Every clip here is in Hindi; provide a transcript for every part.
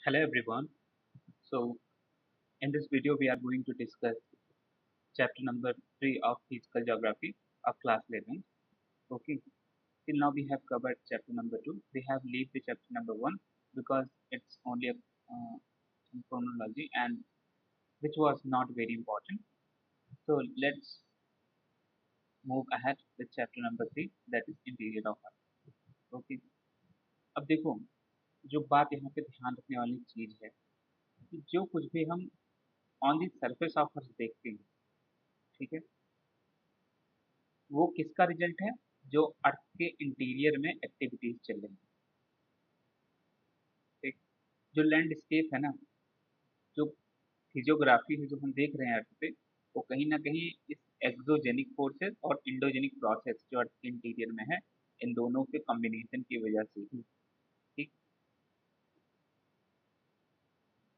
Hello everyone. So in this video we are going to discuss chapter number 3 of physical geography of class 11. Okay. Till now we have covered chapter number 2. We have leave the chapter number 1 because it's only a chronology and which was not very important. So let's move ahead with chapter number 3, that is interior of earth. Okay. अब देखो, जो बात यहाँ पे ध्यान रखने वाली चीज है कि जो कुछ भी हम on the surface of earth देखते हैं, ठीक है, वो किसका रिजल्ट है? जो अर्थ के इंटीरियर में एक्टिविटीज चल रही है। ठीक। जो लैंडस्केप है ना, जो फिजियोग्राफी है जो हम देख रहे हैं अर्थ पे, वो कहीं ना कहीं इस एक्सोजेनिक फोर्सेस और इंडोजेनिक प्रोसेस जो अर्थ के इंटीरियर में है, इन दोनों के कॉम्बिनेशन की वजह से ही। ठीक।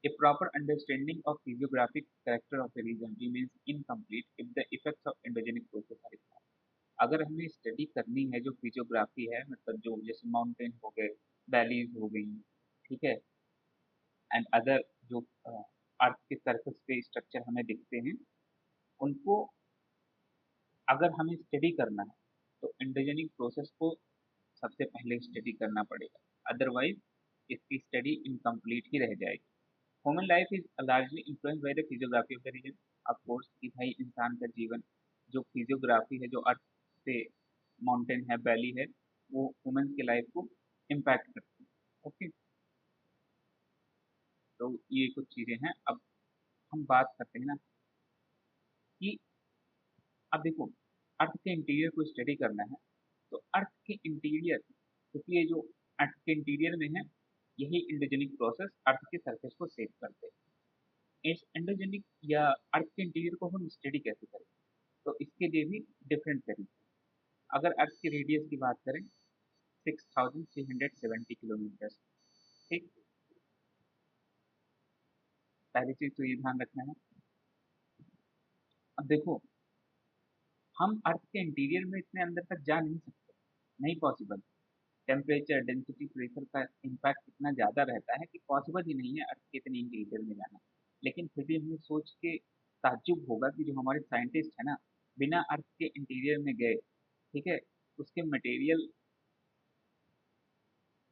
A proper understanding of physiographic character of a region remains incomplete if the effects of endogenic process are ignored. अगर हमें स्टडी करनी है जो फिजियोग्राफी है, मतलब जो जैसे माउंटेन हो गए, वैलीज हो गई, ठीक है, एंड अदर जो अर्थ के सरफेस पे स्ट्रक्चर हमें दिखते हैं, उनको अगर हमें स्टडी करना है तो एंडोजेनिक प्रोसेस को सबसे पहले स्टडी करना पड़ेगा, अदरवाइज इसकी स्टडी इनकम्प्लीट ही रह जाएगी। Human life is largely influenced by the physiography of the region. Of course कि भाई इंसान का जीवन जो फिजियोग्राफी है, जो अर्थ पे माउंटेन है, वैली है, वो ह्यूमन की लाइफ को इम्पैक्ट करती है। ओके। तो ये कुछ चीजें हैं। अब हम बात करते हैं ना कि अब देखो, अर्थ के इंटीरियर को स्टडी करना है तो अर्थ के इंटीरियर, क्योंकि ये जो अर्थ के इंटीरियर में है, यही इंडोजेनिक प्रोसेस अर्थ के सरफेस को सेव करते हैं। इस एंडोजेनिक या अर्थ के इंटीरियर को हम स्टडी कैसे करें? तो इसके लिए भी डिफरेंट तरीके। अगर अर्थ की रेडियस की बात करें, 6370 किलोमीटर। ठीक। पहली चीज तो ये ध्यान रखना है। अब देखो, हम अर्थ के इंटीरियर में इतने अंदर तक जा नहीं सकते, नहीं पॉसिबल। टेम्परेचर, डेंसिटी, प्रेशर का इम्पैक्ट इतना ज़्यादा रहता है कि पॉसिबल ही नहीं है अर्थ के इतने इंटीरियर में जाना। लेकिन फिर भी हमें सोच के ताज्जुब होगा कि जो हमारे साइंटिस्ट है ना, बिना अर्थ के इंटीरियर में गए, ठीक है, उसके मटेरियल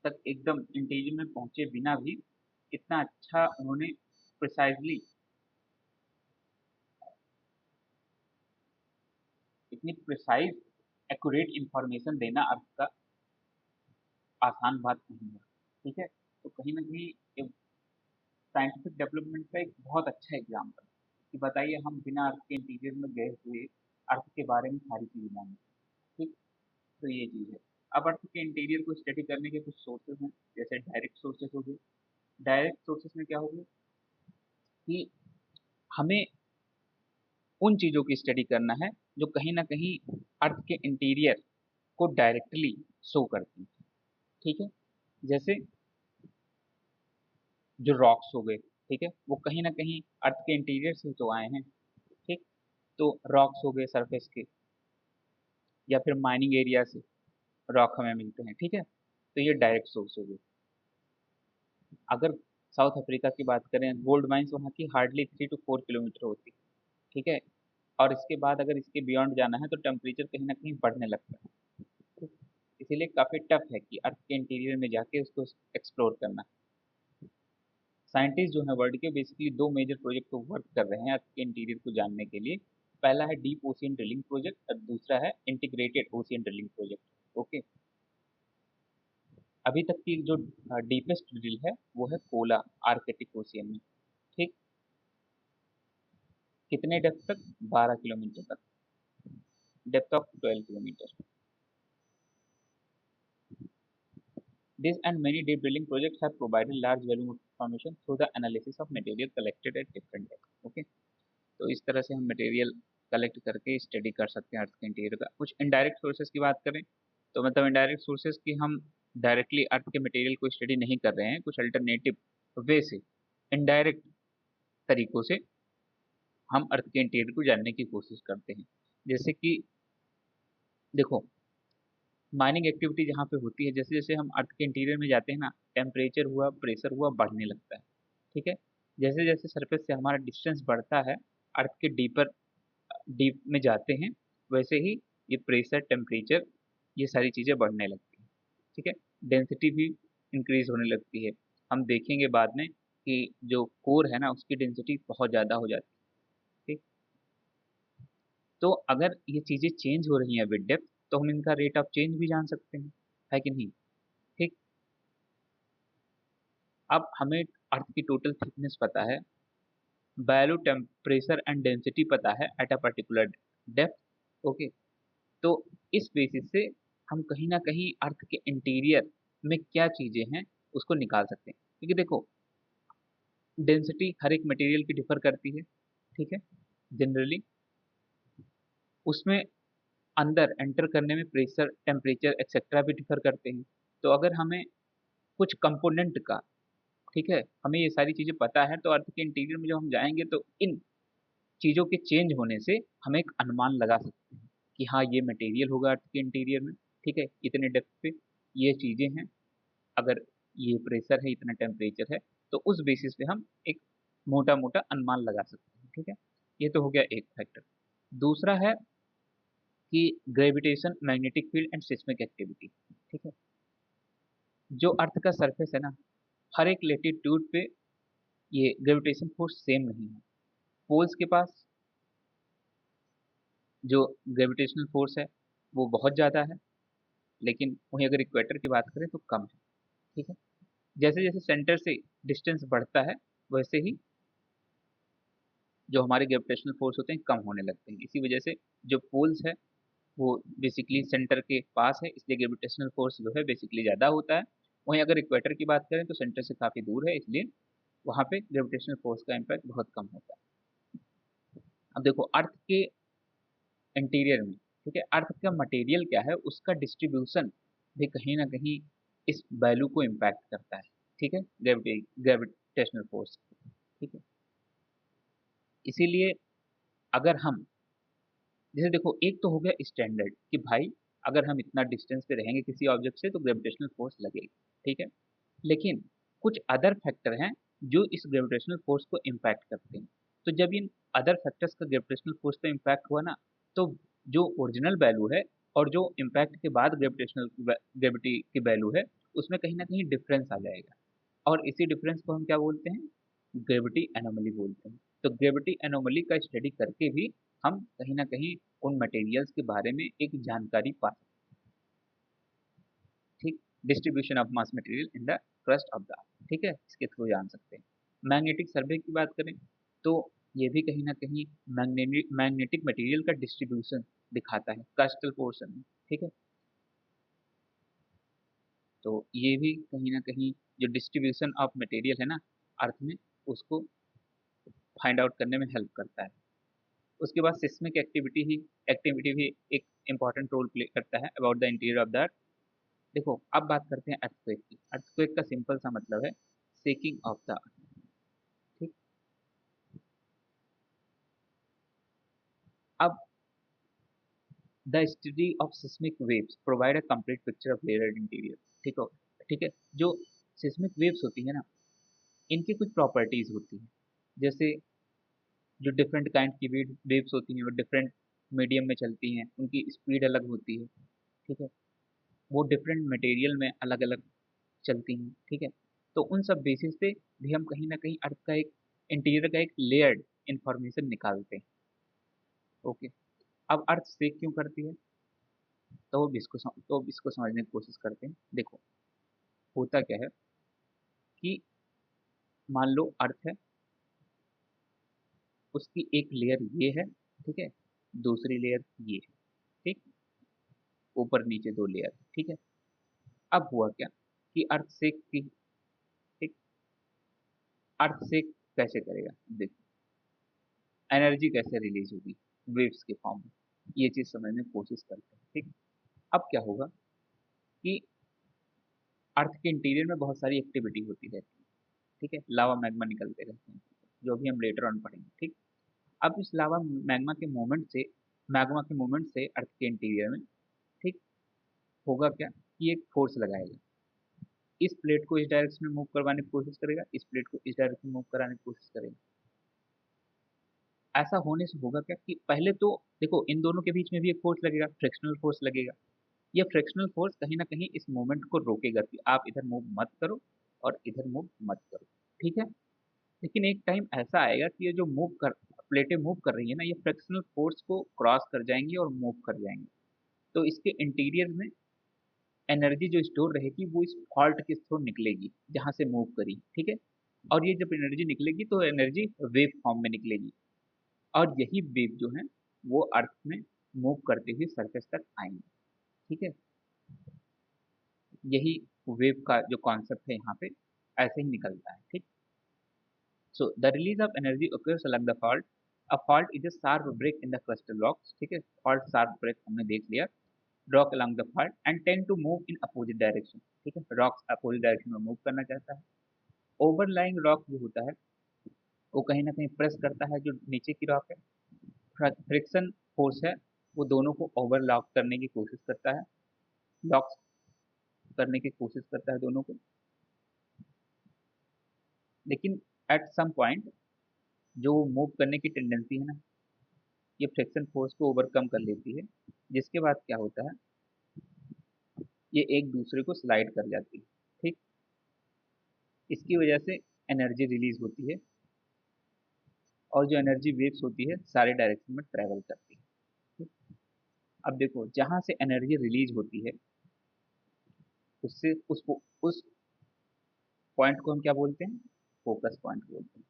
तक एकदम इंटीरियर में पहुंचे बिना भी इतना अच्छा उन्होंने प्रिसाइजली, इतनी प्रिसाइज एक्यूरेट इंफॉर्मेशन देना अर्थ का आसान बात नहीं है। ठीक है। तो कहीं ना कहीं साइंटिफिक डेवलपमेंट का एक बहुत अच्छा एग्जाम्पल कि बताइए हम बिना अर्थ के इंटीरियर में गए हुए अर्थ के बारे में सारी चीज़ जानें। ठीक। तो ये चीज़ है। अब अर्थ के इंटीरियर को स्टडी करने के कुछ सोर्सेज हैं, जैसे डायरेक्ट सोर्सेज हो गए। डायरेक्ट सोर्सेज में क्या हो गया कि हमें उन चीज़ों की स्टडी करना है जो कहीं ना कहीं अर्थ के इंटीरियर को डायरेक्टली शो करती हैं। ठीक है। जैसे जो रॉक्स हो गए, ठीक है, वो कहीं ना कहीं अर्थ के इंटीरियर से तो आए हैं। ठीक। तो रॉक्स हो गए सरफेस के, या फिर माइनिंग एरिया से रॉक हमें मिलते हैं। ठीक है। तो ये डायरेक्ट सोर्स हो गए। अगर साउथ अफ्रीका की बात करें, गोल्ड माइंस वहाँ की हार्डली 3 to 4 किलोमीटर होती है। ठीक है। और इसके बाद अगर इसके बियॉन्ड जाना है तो टेम्परेचर कहीं ना कहीं बढ़ने लगता है। ठीक। इसीलिए काफ़ी टफ है कि अर्थ के इंटीरियर में जाके उसको एक्सप्लोर करना। साइंटिस्ट जो है वर्ल्ड के, बेसिकली दो मेजर प्रोजेक्ट को वर्क कर रहे हैं अर्थ के इंटीरियर को जानने के लिए। पहला है डीप ओशियन ड्रिलिंग प्रोजेक्ट और दूसरा है integrated ocean drilling project. Okay. अभी तक की जो डीपेस्ट ड्रिल है वो है कोला, आर्कटिक ओशियन में। ठीक। कितने डेप्थ तक? 12 किलोमीटर तक, depth of 12 kilometre. This and many deep drilling projects have provided large volume of information through the analysis of material collected at different depth. Okay. तो इस तरह से हम मटेरियल कलेक्ट करके स्टडी कर सकते हैं अर्थ के इंटीरियर का। कुछ इनडायरेक्ट सोर्सेज की बात करें तो मतलब इनडायरेक्ट सोर्सेज की हम डायरेक्टली अर्थ के मटेरियल को स्टडी नहीं कर रहे हैं, कुछ अल्टरनेटिव वे से, इनडायरेक्ट तरीकों से हम अर्थ के इंटीरियर को जानने की कोशिश करते हैं। जैसे कि देखो, माइनिंग एक्टिविटी जहाँ पे होती है, जैसे जैसे हम अर्थ के इंटीरियर में जाते हैं ना, टेम्परेचर हुआ, प्रेशर हुआ, बढ़ने लगता है। ठीक है, जैसे जैसे सरफेस से हमारा डिस्टेंस बढ़ता है, अर्थ के डीप में जाते हैं, वैसे ही ये प्रेशर, टेम्परेचर, ये सारी चीज़ें बढ़ने लगती हैं। ठीक है, डेंसिटी भी इंक्रीज होने लगती है। हम देखेंगे बाद में कि जो कोर है ना, उसकी डेंसिटी बहुत ज़्यादा हो जाती है। ठीक, तो अगर ये चीज़ें चेंज हो रही हैं विद डेप्थ, तो हम इनका रेट ऑफ चेंज भी जान सकते हैं, है कि नहीं? ठीक, अब हमें अर्थ की टोटल थिकनेस पता है, वैल्यू, टेम्परेचर एंड डेंसिटी पता है at a particular depth. Okay, तो इस बेसिस से हम कहीं ना कहीं अर्थ के इंटीरियर में क्या चीज़ें हैं उसको निकाल सकते हैं, क्योंकि देखो डेंसिटी हर एक मटेरियल की डिफर करती है। ठीक है, जनरली उसमें अंदर एंटर करने में प्रेशर, टेम्परेचर एक्सेट्रा भी डिफर करते हैं। तो अगर हमें कुछ कंपोनेंट का, ठीक है, हमें ये सारी चीज़ें पता है, तो अर्थ के इंटीरियर में जब हम जाएंगे तो इन चीज़ों के चेंज होने से हम एक अनुमान लगा सकते हैं कि हाँ, ये मटेरियल होगा अर्थ के इंटीरियर में। ठीक है, इतने डेप्थ पे ये चीज़ें हैं, अगर ये प्रेशर है, इतना टेम्परेचर है, तो उस बेसिस पे हम एक मोटा मोटा अनुमान लगा सकते हैं। ठीक है, ये तो हो गया एक फैक्टर। दूसरा है कि gravitation, magnetic field and seismic activity. ठीक है, जो अर्थ का सरफेस है ना, हर एक लेटीट्यूड पे ये ग्रेविटेशन फोर्स सेम नहीं है। पोल्स के पास जो ग्रेविटेशनल फोर्स है वो बहुत ज़्यादा है, लेकिन वहीं अगर इक्वेटर की बात करें तो कम है। ठीक है, जैसे जैसे सेंटर से डिस्टेंस बढ़ता है, वैसे ही जो हमारे ग्रेविटेशनल फोर्स होते हैं कम होने लगते हैं। इसी वजह से जो पोल्स है वो बेसिकली सेंटर के पास है, इसलिए ग्रेविटेशनल फोर्स जो है बेसिकली ज़्यादा होता है। वहीं अगर इक्वेटर की बात करें तो सेंटर से काफ़ी दूर है, इसलिए वहाँ पे ग्रेविटेशनल फोर्स का इम्पैक्ट बहुत कम होता है। अब देखो अर्थ के इंटीरियर में, ठीक है, अर्थ का मटेरियल क्या है, उसका डिस्ट्रीब्यूशन भी कहीं ना कहीं इस वैल्यू को इम्पैक्ट करता है। ठीक है, ग्रेविटेशनल फोर्स। ठीक है, इसीलिए अगर हम, जैसे देखो एक तो हो गया स्टैंडर्ड कि भाई अगर हम इतना डिस्टेंस पे रहेंगे किसी ऑब्जेक्ट से तो ग्रेविटेशनल फोर्स लगेगी। ठीक है, लेकिन कुछ अदर फैक्टर हैं जो इस ग्रेविटेशनल फोर्स को इम्पैक्ट करते हैं। तो जब इन अदर फैक्टर्स का ग्रेविटेशनल फोर्स पे इम्पैक्ट हुआ ना, तो जो ओरिजिनल वैल्यू है और जो इम्पैक्ट के बाद ग्रेविटी की वैल्यू है, उसमें कहीं ना कहीं डिफरेंस आ जाएगा, और इसी डिफरेंस को हम क्या बोलते हैं, ग्रेविटी एनोमली बोलते हैं। तो ग्रेविटी एनोमली का स्टडी करके भी हम कहीं ना कहीं उन मटेरियल्स के बारे में एक जानकारी पा सकते हैं। ठीक, distribution of mass material in the crust of the earth, ठीक है, इसके थ्रू जान सकते हैं। मैग्नेटिक सर्वे की बात करें तो ये भी कहीं ना कहीं मैग्नेटिक मटेरियल का डिस्ट्रीब्यूशन दिखाता है क्रस्टल पोर्शन में। ठीक है, तो ये भी कहीं ना कहीं जो डिस्ट्रीब्यूशन ऑफ मटेरियल है ना अर्थ में, उसको फाइंड आउट करने में हेल्प करता है। उसके बाद सिस्मिक एक्टिविटी भी एक इम्पॉर्टेंट रोल प्ले करता है about the interior of the अर्थ। देखो अब बात करते हैं अर्थक्वेक की। अर्थक्वेक का सिंपल सा मतलब है शेकिंग ऑफ द अर्थ। ठीक, अब the study of seismic waves provide a complete picture of layered interior. ठीक हो, ठीक है, जो सिस्मिक वेव्स होती है ना, इनकी कुछ प्रॉपर्टीज होती हैं। जैसे जो डिफरेंट काइंड की वेव्स होती हैं वो डिफरेंट मीडियम में चलती हैं, उनकी स्पीड अलग होती है। ठीक है, वो डिफरेंट मटेरियल में अलग अलग चलती हैं। ठीक है, तो उन सब बेसिस पे भी हम कहीं ना कहीं अर्थ का एक इंटीरियर का एक लेयर्ड इंफॉर्मेशन निकालते हैं। ओके, अब अर्थ शेक क्यों करती है, तो अब इसको समझने की कोशिश करते हैं। देखो होता क्या है कि मान लो अर्थ है, उसकी एक लेयर ये है, ठीक है, दूसरी लेयर ये है। ठीक, ऊपर नीचे दो लेयर। ठीक है, अब हुआ क्या कि अर्थ शेक की, ठीक, अर्थ शेक कैसे करेगा, देखो एनर्जी कैसे रिलीज होगी वेव्स के फॉर्म में, ये चीज समझने की कोशिश करते हैं। ठीक, अब क्या होगा कि अर्थ के इंटीरियर में बहुत सारी एक्टिविटी होती रहती है। ठीक है, लावा मैग्मा निकलते रहते हैं, जो भी हम लेटर ऑन पढ़ेंगे। ठीक, अब इस लावा मैग्मा के मूवमेंट से अर्थ के इंटीरियर में, ठीक, होगा क्या कि एक फोर्स लगाएगा, इस प्लेट को इस डायरेक्शन में मूव करवाने की कोशिश करेगा, इस प्लेट को इस डायरेक्शन में मूव कराने की कोशिश करेगा। ऐसा होने से होगा क्या कि पहले तो देखो इन दोनों के बीच में भी एक फोर्स लगेगा, फ्रिक्शनल फोर्स लगेगा। ये फ्रिक्शनल फोर्स कहीं ना कहीं इस मूवमेंट को रोकेगा कि आप इधर मूव मत करो और इधर मूव मत करो, ठीक है। लेकिन एक टाइम ऐसा आएगा कि ये जो मूव कर प्लेटें मूव कर रही है ना, ये फ्रिक्शनल फोर्स को क्रॉस कर जाएंगी और मूव कर जाएंगी। तो इसके इंटीरियर में एनर्जी जो स्टोर रहेगी वो इस फॉल्ट के थ्रू निकलेगी जहां से मूव करी, ठीक है। और ये जब एनर्जी निकलेगी तो एनर्जी वेव फॉर्म में निकलेगी, और यही वेव जो है वो अर्थ में मूव करते हुए सरफेस तक आएंगे, ठीक है। यही वेव का जो कॉन्सेप्ट है यहाँ पे ऐसे ही निकलता है, ठीक। So the release of energy occurs along the fault. A fault is a sharp break in the crustal rocks, ठीक है। fault sharp break हमने देख लिया। rock along the fault and tend to move in opposite direction, ठीक है। rocks opposite direction में मूव करना चाहता है। ओवरलाइंग रॉक जो होता है वो कहीं ना कहीं प्रेस करता है जो नीचे की रॉक है, फ्रिक्शन फोर्स है वो दोनों को ओवरलॉक करने की कोशिश करता है, लॉक करने की कोशिश करता है दोनों को। लेकिन एट सम पॉइंट जो मूव करने की टेंडेंसी है ना, ये फ्रिक्शन फोर्स को ओवरकम कर लेती है, जिसके बाद क्या होता है ये एक दूसरे को स्लाइड कर जाती है, ठीक। इसकी वजह से एनर्जी रिलीज होती है, और जो एनर्जी वेव्स होती है सारे डायरेक्शन में ट्रेवल करती है, ठीक? अब देखो जहां से एनर्जी रिलीज होती है उससे उस पॉइंट को हम क्या बोलते हैं, फोकस पॉइंट बोलते हैं।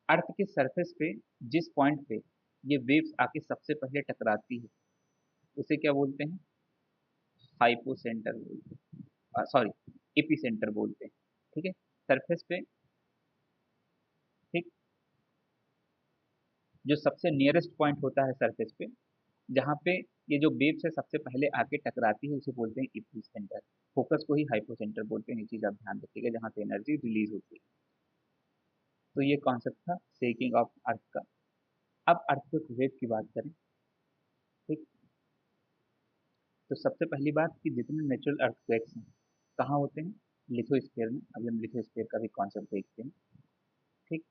अर्थ के सरफेस पे जिस पॉइंट पे ये वेव्स आके सबसे पहले टकराती है उसे क्या बोलते हैं, हाइपोसेंटर बोलते हैं, सॉरी एपीसेंटर बोलते हैं, ठीक है। सरफेस पे, ठीक, जो सबसे नियरेस्ट पॉइंट होता है सरफेस पे जहाँ पे ये जो वेव से सबसे पहले आके टकराती है उसे बोलते हैं एपीसेंटर। फोकस को ही हाइपोसेंटर बोलते हैं, ये चीज आप ध्यान रखिएगा, जहाँ से एनर्जी रिलीज होती है। तो ये कॉन्सेप्ट था शेकिंग ऑफ अर्थ का। अब अर्थक्वेक वेव की बात करें, ठीक। तो सबसे पहली बात कि जितने नेचुरल अर्थक्वेक्स हैं कहाँ होते हैं, लिथोस्फीयर में। अभी हम लिथोस्फीयर का भी कॉन्सेप्ट देखते हैं, ठीक।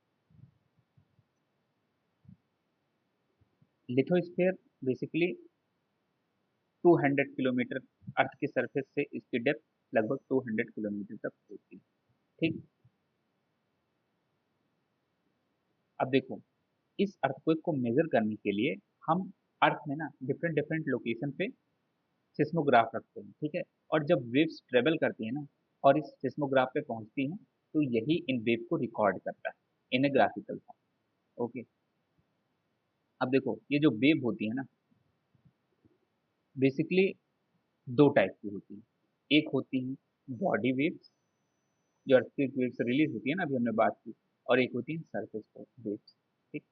लिथोस्फीयर बेसिकली 200 किलोमीटर, अर्थ की सरफेस से इसकी डेप्थ लगभग 200 किलोमीटर तक होती है, ठीक। अब देखो इस अर्थक्वेक को मेजर करने के लिए हम अर्थ में ना डिफरेंट डिफरेंट लोकेशन पे सिस्मोग्राफ रखते हैं, ठीक है। और जब वेव्स ट्रेवल करती है ना और इस सिस्मोग्राफ पे पहुंचती हैं तो यही इन वेव को रिकॉर्ड करता है इन ए ग्राफिकल फॉर्म, ओके। अब देखो ये जो वेव होती है ना बेसिकली दो टाइप की होती है। एक होती है बॉडी वेव्स जो अर्थक्वेक वेव से रिलीज होती है ना, अभी हमने बात की, और एक होती है सरफेस वेव्स, ठीक।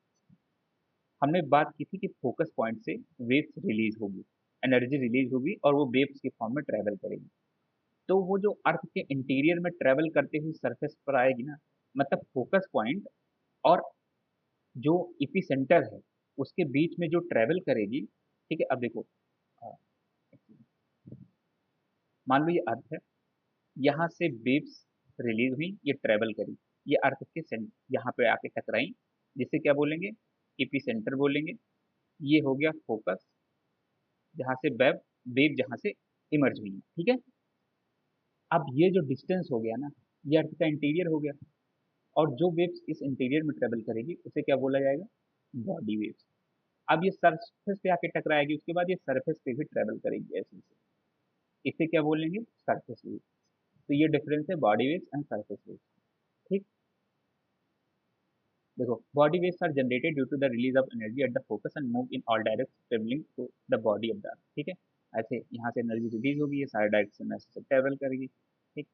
हमने बात की थी कि फोकस पॉइंट से वेव्स रिलीज होगी, एनर्जी रिलीज होगी और वो वेव्स के फॉर्म में ट्रेवल करेगी। तो वो जो अर्थ के इंटीरियर में ट्रेवल करते हुए सरफेस पर आएगी ना, मतलब फोकस पॉइंट और जो इपीसेंटर है उसके बीच में जो ट्रेवल करेगी, ठीक है। अब देखो अ, मान लो ये अर्थ है, यहाँ से वेव्स रिलीज हुई, ये ट्रेवल करी, ये अर्थ के यहाँ पे आके टकराई, जिसे क्या बोलेंगे, इपीसेंटर बोलेंगे। ये हो गया फोकस जहाँ से वेव जहाँ से इमर्ज हुई है, ठीक है। अब ये जो डिस्टेंस हो गया ना ये अर्थ का इंटीरियर हो गया, और जो वेव्स इस इंटीरियर में ट्रेवल करेगी उसे क्या बोला जाएगा, बॉडी वेव्स। अब ये सरफेस पे आके टकराएगी उसके बाद ये सरफेस पे भी ट्रेवल करेगी ऐसे से, इसे क्या बोलेंगे, सरफेस वेव। तो ये डिफरेंस है body waves and surface waves, ठीक। देखो body waves are generated due to the release of energy at the focus and move in all direction travelling to the body of the earth, ठीक है। ऐसे यहाँ से एनर्जी रिलीज होगी, ये सारे डायरेक्शन में ऐसे ट्रेवल करेगी, ठीक।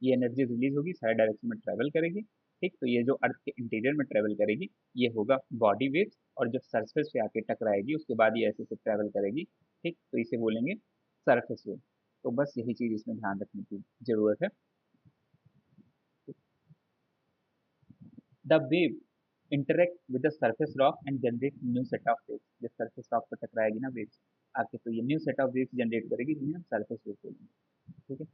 ये एनर्जी रिलीज होगी सारे डायरेक्शन में ट्रेवल करेगी, ठीक। तो ये जो अर्थ के इंटीरियर में ट्रेवल करेगी ये होगा बॉडी वेव्स, और जो सरफेस पे आके टकराएगी उसके बाद ये ऐसे से ट्रेवल करेगी, ठीक। तो इसे बोलेंगे सरफेस वेव। तो बस यही चीज इसमें ध्यान रखने की जरूरत है। The wave interact with the surface rock and generate new set of waves. जब सरफेस रॉक पर टकराएगी ना वेव्स आपके, तो ये new set of waves generate करेगी, जिन्हें हम सरफेस वेव बोलेंगे। ठीक है।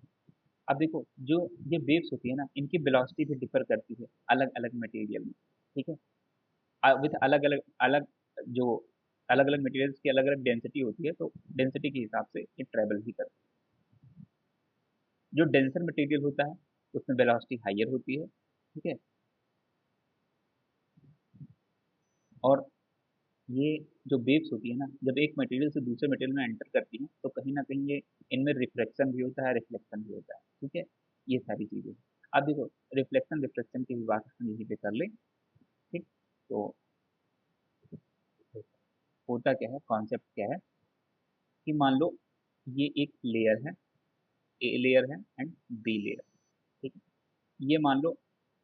अब देखो जो ये वेव्स होती है ना, इनकी वेलोसिटी भी डिफर करती है अलग अलग मटेरियल में। ठीक है। विथ अलग अलग अलग जो अलग अलग मटेरियल्स की अलग अलग डेंसिटी होती है, तो डेंसिटी के हिसाब से ये ट्रेवल भी करती है। जो डेंसर मटेरियल होता है उसमें वेलोसिटी हाइयर होती है। ठीक है। और ये जो वेव्स होती है ना, जब एक मटेरियल से दूसरे मटेरियल में एंटर करती हैं, तो कहीं ना कहीं ये इनमें रिफ्लेक्शन भी होता है, रिफ्लेक्शन भी होता है। ठीक है। ये सारी चीजें। अब देखो, रिफ्लेक्शन रिफ्लेक्शन की भी बात हम यहीं पे कर लें। ठीक। तो होता क्या है, कॉन्सेप्ट क्या है कि मान लो ये एक लेयर है, ए लेयर है एंड बी लेयर। ठीक है। ये मान लो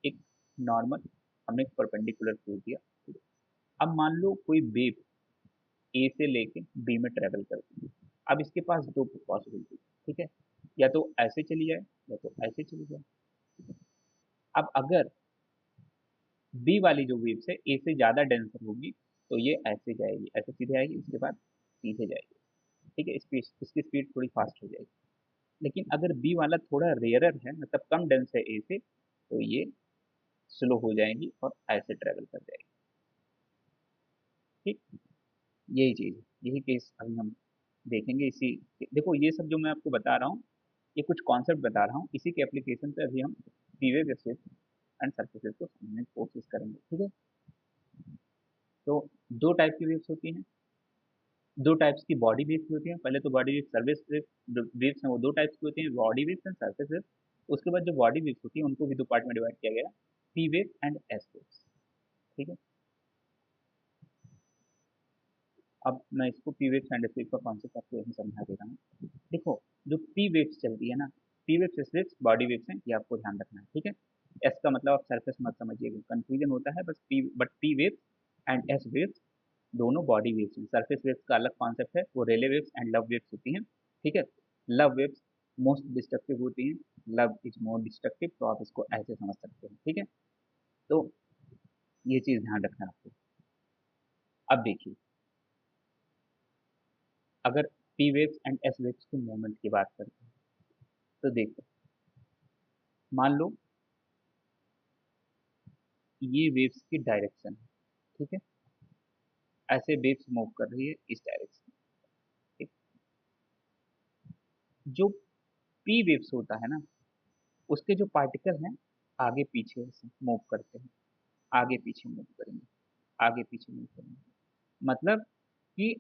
एक नॉर्मल हमने परपेंडिकुलर खींच दिया। ठीक है। अब मान लो कोई वेव ए से लेके बी में ट्रेवल करती है। अब इसके पास दो पॉसिबिलिटी। ठीक है। या तो ऐसे चली जाए, या तो ऐसे चली जाए। अब अगर बी वाली जो वेव्स है ए से ज्यादा डेंसर होगी, तो ये ऐसे जाएगी, ऐसे सीधे आएगी, उसके बाद सीधे जाएगी। ठीक है। इसकी स्पीड थोड़ी फास्ट हो जाएगी। लेकिन अगर बी वाला थोड़ा रेयरर है, मतलब कम डेंस है ए से, तो ये स्लो हो जाएगी और ऐसे ट्रेवल कर जाएगी। ठीक। यही चीज है, यही केस अभी हम देखेंगे। इसी देखो, ये सब जो मैं आपको बता रहा हूँ, ये कुछ कॉन्सेप्ट बता रहा हूँ, इसी के एप्लीकेशन पे अभी हम पीवे बेसिस एंड सर्फेसेस को समझने की कोशिश करेंगे। ठीक है। तो दो टाइप की वेव्स होती हैं, दो टाइप्स की बॉडी वेव्स होती हैं। पहले तो बॉडी वेव सर्विस वेव्स हैं, वो दो टाइप्स की होती हैं, body waves and surface waves. उसके बाद जो बॉडी वेव्स होती हैं उनको भी दो पार्ट में डिवाइड किया गया है, P wave and S waves. ठीक है। अब मैं इसको P waves and S wave का कॉन्सेप्ट आपको यही समझा दे रहा हूँ। देखो, जो पी वेव्स चलती है ना, P waves S waves body waves हैं, ये आपको ध्यान रखना है। ठीक है। एस का मतलब आप सरफेस मत समझिएगा, कंफ्यूजन होता है बस। P but P waves and S waves दोनों बॉडी वेव्स हैं। सरफेस वेव्स का अलग कॉन्सेप्ट है, वो रेले वेव्स एंड लव वेव्स होती हैं। ठीक है। लव वेव्स मोस्ट डिस्ट्रक्टिव होती हैं, लव इज मोर डिस्ट्रक्टिव, तो आप इसको ऐसे समझ सकते हैं। ठीक है। तो ये चीज ध्यान रखना है आपको। अब देखिए, अगर P waves and S waves के मूवमेंट की बात करते हैं, तो देखो, मान लो ये वेव्स की डायरेक्शन है। ठीक है। ऐसे वेव्स मूव कर रही है इस डायरेक्शन। ठीक। जो पी वेव्स होता है ना, उसके जो पार्टिकल हैं आगे पीछे से मूव करते हैं, आगे पीछे मूव करेंगे, आगे पीछे मूव करेंगे। मतलब कि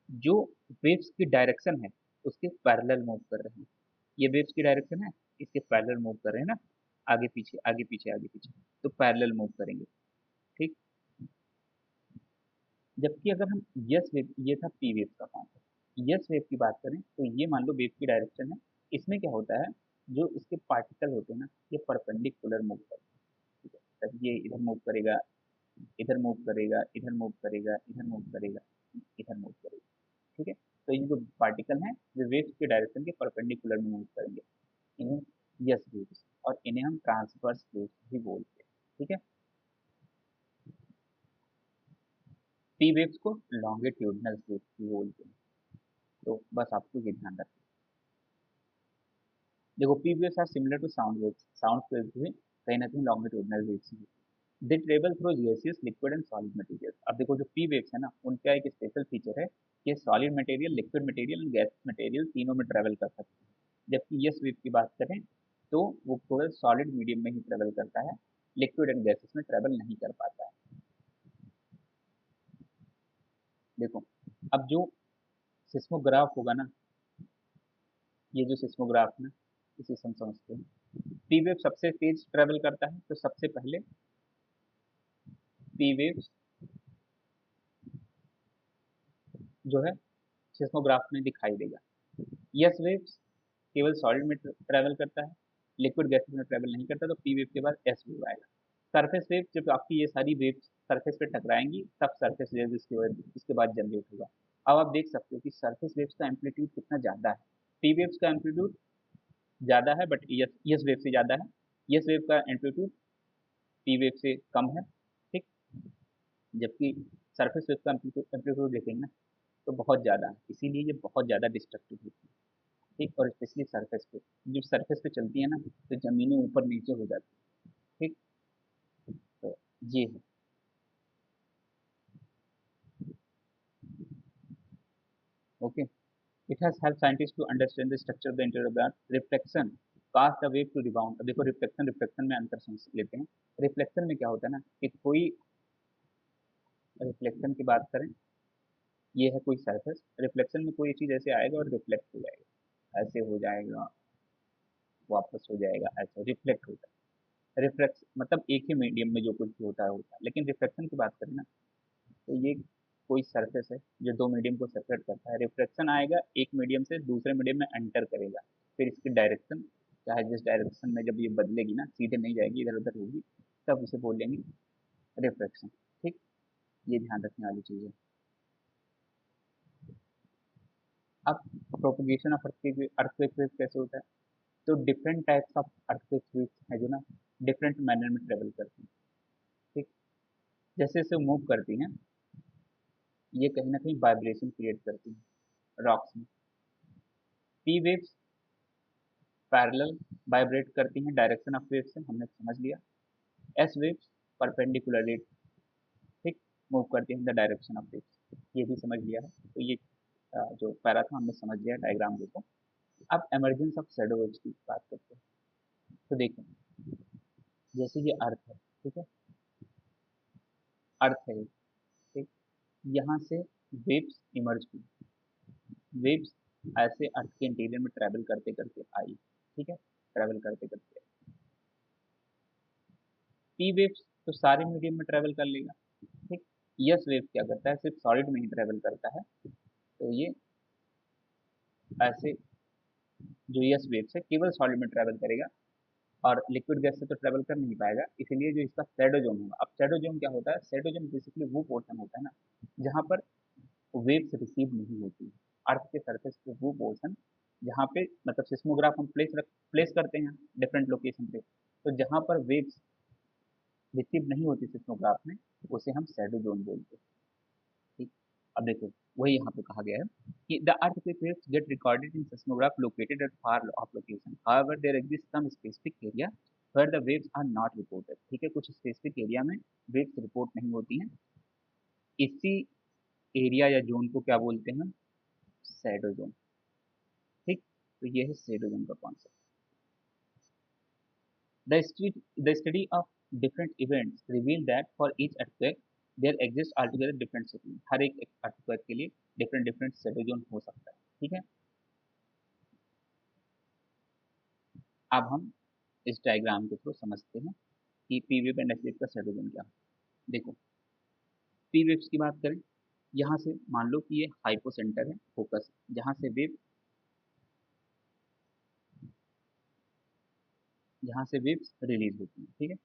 जो वेव्स की डायरेक्शन है उसके पैरेलल मूव कर रहे हैं। ये वेव्स की डायरेक्शन है, इसके पैरेलल मूव कर रहे हैं ना, आगे पीछे आगे पीछे आगे पीछे, तो पैरेलल मूव करेंगे। ठीक। जबकि अगर हम यस वेव, ये था पी वेव का कॉन्सेप्ट, यस वेव की बात करें तो ये मान लो वेव की डायरेक्शन है। इसमें क्या होता है, जो इसके पार्टिकल होते हैं ना, ये परपेंडिकुलर मूव करते हैं। ठीक है। तब ये इधर मूव करेगा, इधर मूव करेगा, इधर मूव करेगा, इधर मूव करेगा, इधर मूव करेगा। ठीक है। तो ये जो पार्टिकल हैं वे वेव्स के डायरेक्शन के परपेंडिकुलर में मूव करेंगे, इन्हें यस वेव्स, और इन्हें हम ट्रांसवर्स वेव्स भी बोलते हैं। ठीक है। पी वेव्स को लॉन्गिट्यूडनल वेव्स भी बोलते हैं। तो बस आपको ये ध्यान रखना। देखो, P waves are similar to sound waves, sound waves भी कहीं ना कहीं लॉन्गिट्यूडनल वेव्स ही। They travel through gaseous, liquid and solid material. अब देखो, जो पी वेव्स है ना, उनका एक स्पेशल फीचर है कि solid material, liquid material and gas material तीनों में ट्रेवल कर सकते हैं। जबकि यस वेव की बात करें तो वो केवल सॉलिड मीडियम में ही ट्रेवल करता है, लिक्विड एंड गैसेस में ट्रेवल नहीं कर पाता है। देखो, अब जो सिस्मोग्राफ होगा ना, ये जो सिस्मोग्राफ है ना, इसे हम समझते हैं। पी वेव सबसे तेज ट्रेवल करता है, तो सबसे पहले पी वेव जो है सिस्मोग्राफ में दिखाई देगा। यस वेव्स केवल सॉलिड में ट्रेवल करता है, लिक्विड गैसेस में ट्रेवल नहीं करता, तो पी वेव के बाद एस वेव आएगा। सरफेस वेव, जब आपकी ये सारी वेव्स सरफेस पे टकराएंगी तब सरफेस वेव इसके बाद जनरेट होगा। अब आप देख सकते हो कि सरफेस वेव्स का एम्पलीट्यूड कितना ज़्यादा है। पी वेव्स का एम्पलीट्यूड ज़्यादा है, बट यस यस वेव से ज़्यादा है। यस वेव का एम्पलीट्यूड पी वेव से कम है। ठीक। जबकि सरफेस वेव का एम्पलीट्यूड देखेंगे ना तो बहुत ज़्यादा है, इसीलिए ये बहुत ज़्यादा डिस्ट्रक्टिव होती है। ठीक, और स्पेशली सरफेस पे, जब सरफेस पे चलती है ना तो ज़मीनें ऊपर नीचे हो जाती है। ठीक, तो ये है। Okay, it has help scientist to understand the structure of the interior of the earth. Reflection cast the wave to rebound. अब देखो रिफ्लेक्शन, रिफ्लेक्शन में अंतर समझ लेते हैं। रिफ्लेक्शन में क्या होता है ना कि कोई, रिफ्लेक्शन की बात करें, ये है कोई सरफेस, रिफ्लेक्शन में कोई चीज़ ऐसे आएगा और रिफ्लेक्ट हो जाएगा, ऐसे हो जाएगा, वापस हो जाएगा, ऐसे रिफ्लेक्ट होता है। रिफ्लेक्स मतलब एक ही मीडियम में जो कुछ भी होता है होता है। लेकिन रिफ्लेक्शन की बात करें ना तो ये कोई सरफेस है जो दो मीडियम को सेपरेट करता है। रिफ्लेक्शन आएगा एक मीडियम से दूसरे मीडियम में एंटर करेगा, फिर इसकी डायरेक्शन, चाहे जिस डायरेक्शन में जब ये बदलेगी ना, सीधे नहीं जाएगी, इधर उधर होगी, तब उसे बोलेंगे रिफ्लेक्शन। ठीक, ये ध्यान रखने वाली चीज़ है। अब प्रोपगेशन ऑफ अर्थक्वेक वेव कैसे होता है? तो different types of earthquake waves है जो ना डिफरेंट मैनर में ट्रेवल करती हैं। ठीक, जैसे जैसे मूव करती हैं, ये कहीं ना कहीं वाइब्रेशन क्रिएट करती हैं रॉक्स में। पी वेव्स पैरेलल वाइब्रेट करती हैं डायरेक्शन ऑफ वेव से, हमने समझ लिया। एस वेव्स परपेंडिकुलरली, ठीक, मूव करती हैं द डायरेक्शन ऑफ वेव्स, ये भी समझ लिया है। तो ये जो पैरा था हमने समझ लिया डायग्राम देखो। अब एमरजेंस ऑफ शैडो वेव्स की बात करते हैं। तो देखो, जैसे ये अर्थ है, ठीक है, अर्थ है, ठीक, यहाँ से वेव्स इमर्ज हुई, वेव्स ऐसे अर्थ के इंटीरियर में ट्रैवल करते करते आई, ठीक है, ट्रैवल करते करते। पी वेव्स तो सारे मीडियम में ट्रैवल कर लेगा। ठीक, यस वेव क्या करता है, सिर्फ सॉलिड में ही ट्रैवल करता है। तो ये ऐसे जो यस वेव है केवल सॉलिड में ट्रैवल करेगा और लिक्विड गैस से तो ट्रैवल कर नहीं पाएगा, इसीलिए जो इसका शैडो जोन होगा। अब शैडो जोन क्या होता है? शैडो जोन बेसिकली वो पोर्शन होता है ना जहाँ पर वेव्स रिसीव नहीं होती। अर्थ के सरफेस पे वो पोर्शन जहाँ पे मतलब सिस्मोग्राफ हम प्लेस करते हैं डिफरेंट लोकेशन पे, तो जहाँ पर वेव्स रिसीव नहीं होती सिस्मोग्राफ में, उसे हम शैडो जोन बोलते हैं। ठीक, अब देखो वही यहाँ पे कहा गया है कि the earthquake waves get recorded in seismograph located at far off location. However, there exists some specific area where the waves are not reported. ठीक है, कुछ स्पेसिफिक एरिया में वेव्स रिपोर्ट नहीं होती हैं। इसी एरिया या जोन को क्या बोलते हैं? Shadow zone. ठीक, तो ये है शैडो जोन का concept. The study, the study of different events reveal that for each earthquake there exists altogether different settlement. हर एक earthquake के लिए different different shadow zone हो सकता है। ठीक है, अब हम इस डायग्राम के थ्रू समझते हैं कि P wave and S wave का शैडो जोन क्या है। देखो, पी वेव्स की बात करें, यहाँ से मान लो कि ये हाइपोसेंटर है, फोकस, जहाँ से वेव, जहाँ से वेव्स रिलीज होती है। ठीक है,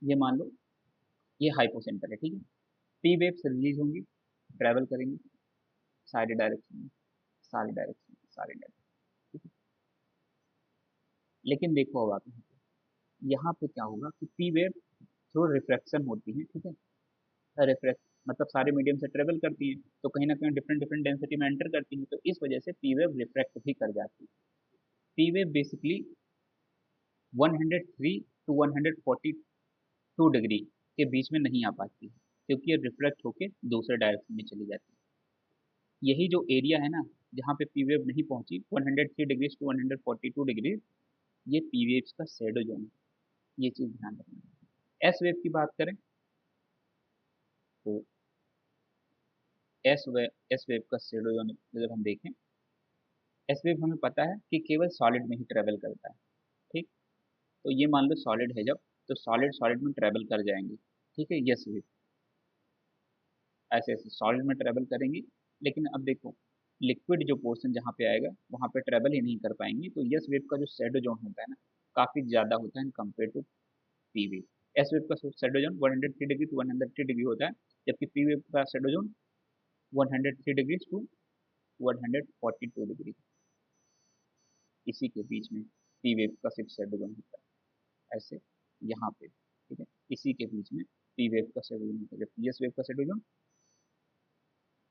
ये मान लो ये हाइपोसेंटर है। ठीक है, पी वेव्स रिलीज होंगी, ट्रैवल करेंगी सारे डायरेक्शन में, सारे डायरेक्शन में, सारे डायरेक्शन। लेकिन देखो अब आप यहाँ पे क्या होगा कि पी वेव थ्रू रिफ्रैक्शन होती है। ठीक है, रिफ्रैक्ट मतलब सारे मीडियम से ट्रेवल करती है, तो कहीं ना कहीं डिफरेंट डिफरेंट डेंसिटी में एंटर करती है, तो इस वजह से पी वेव रिफ्रैक्ट भी कर जाती है। P wave basically 103 to 142 degree के बीच में नहीं आ पाती है, क्योंकि ये रिफ्लेक्ट होके दूसरे डायरेक्शन में चली जाती है। यही जो एरिया है ना जहाँ पे पी वेव नहीं पहुंची, 103 डिग्री टू 142 डिग्री, ये पी वेव्स का शैडो जोन है। ये चीज़ ध्यान रखना। एस वेव की बात करें तो एस वेव का शैडो जोन जब हम देखें, एस वेव हमें पता है कि केवल सॉलिड में ही ट्रेवल करता है। ठीक, तो ये मान लो सॉलिड है जब, तो सॉलिड सॉलिड में ट्रेवल कर जाएंगे। ठीक है, यस वेव ऐसे ऐसे सॉलिड में ट्रेवल करेंगी। लेकिन अब देखो लिक्विड जो पोर्शन जहाँ पे आएगा वहाँ पे ट्रेवल ही नहीं कर पाएंगी, तो यस वेव का जो शैडो जोन होता है ना काफ़ी ज़्यादा होता है in compare to P wave. S wave का shadow zone 103 degree to 103 degree होता है, जबकि पी वेव का shadow zone 103 degree to 142 degree, इसी के बीच में पी वेव का सिर्फ शैडो जोन होता है, ऐसे यहाँ पे। ठीक है, इसी के बीच में पी वेव का शेड्यूल होता है, जब पी एस वेव का शेड्यूल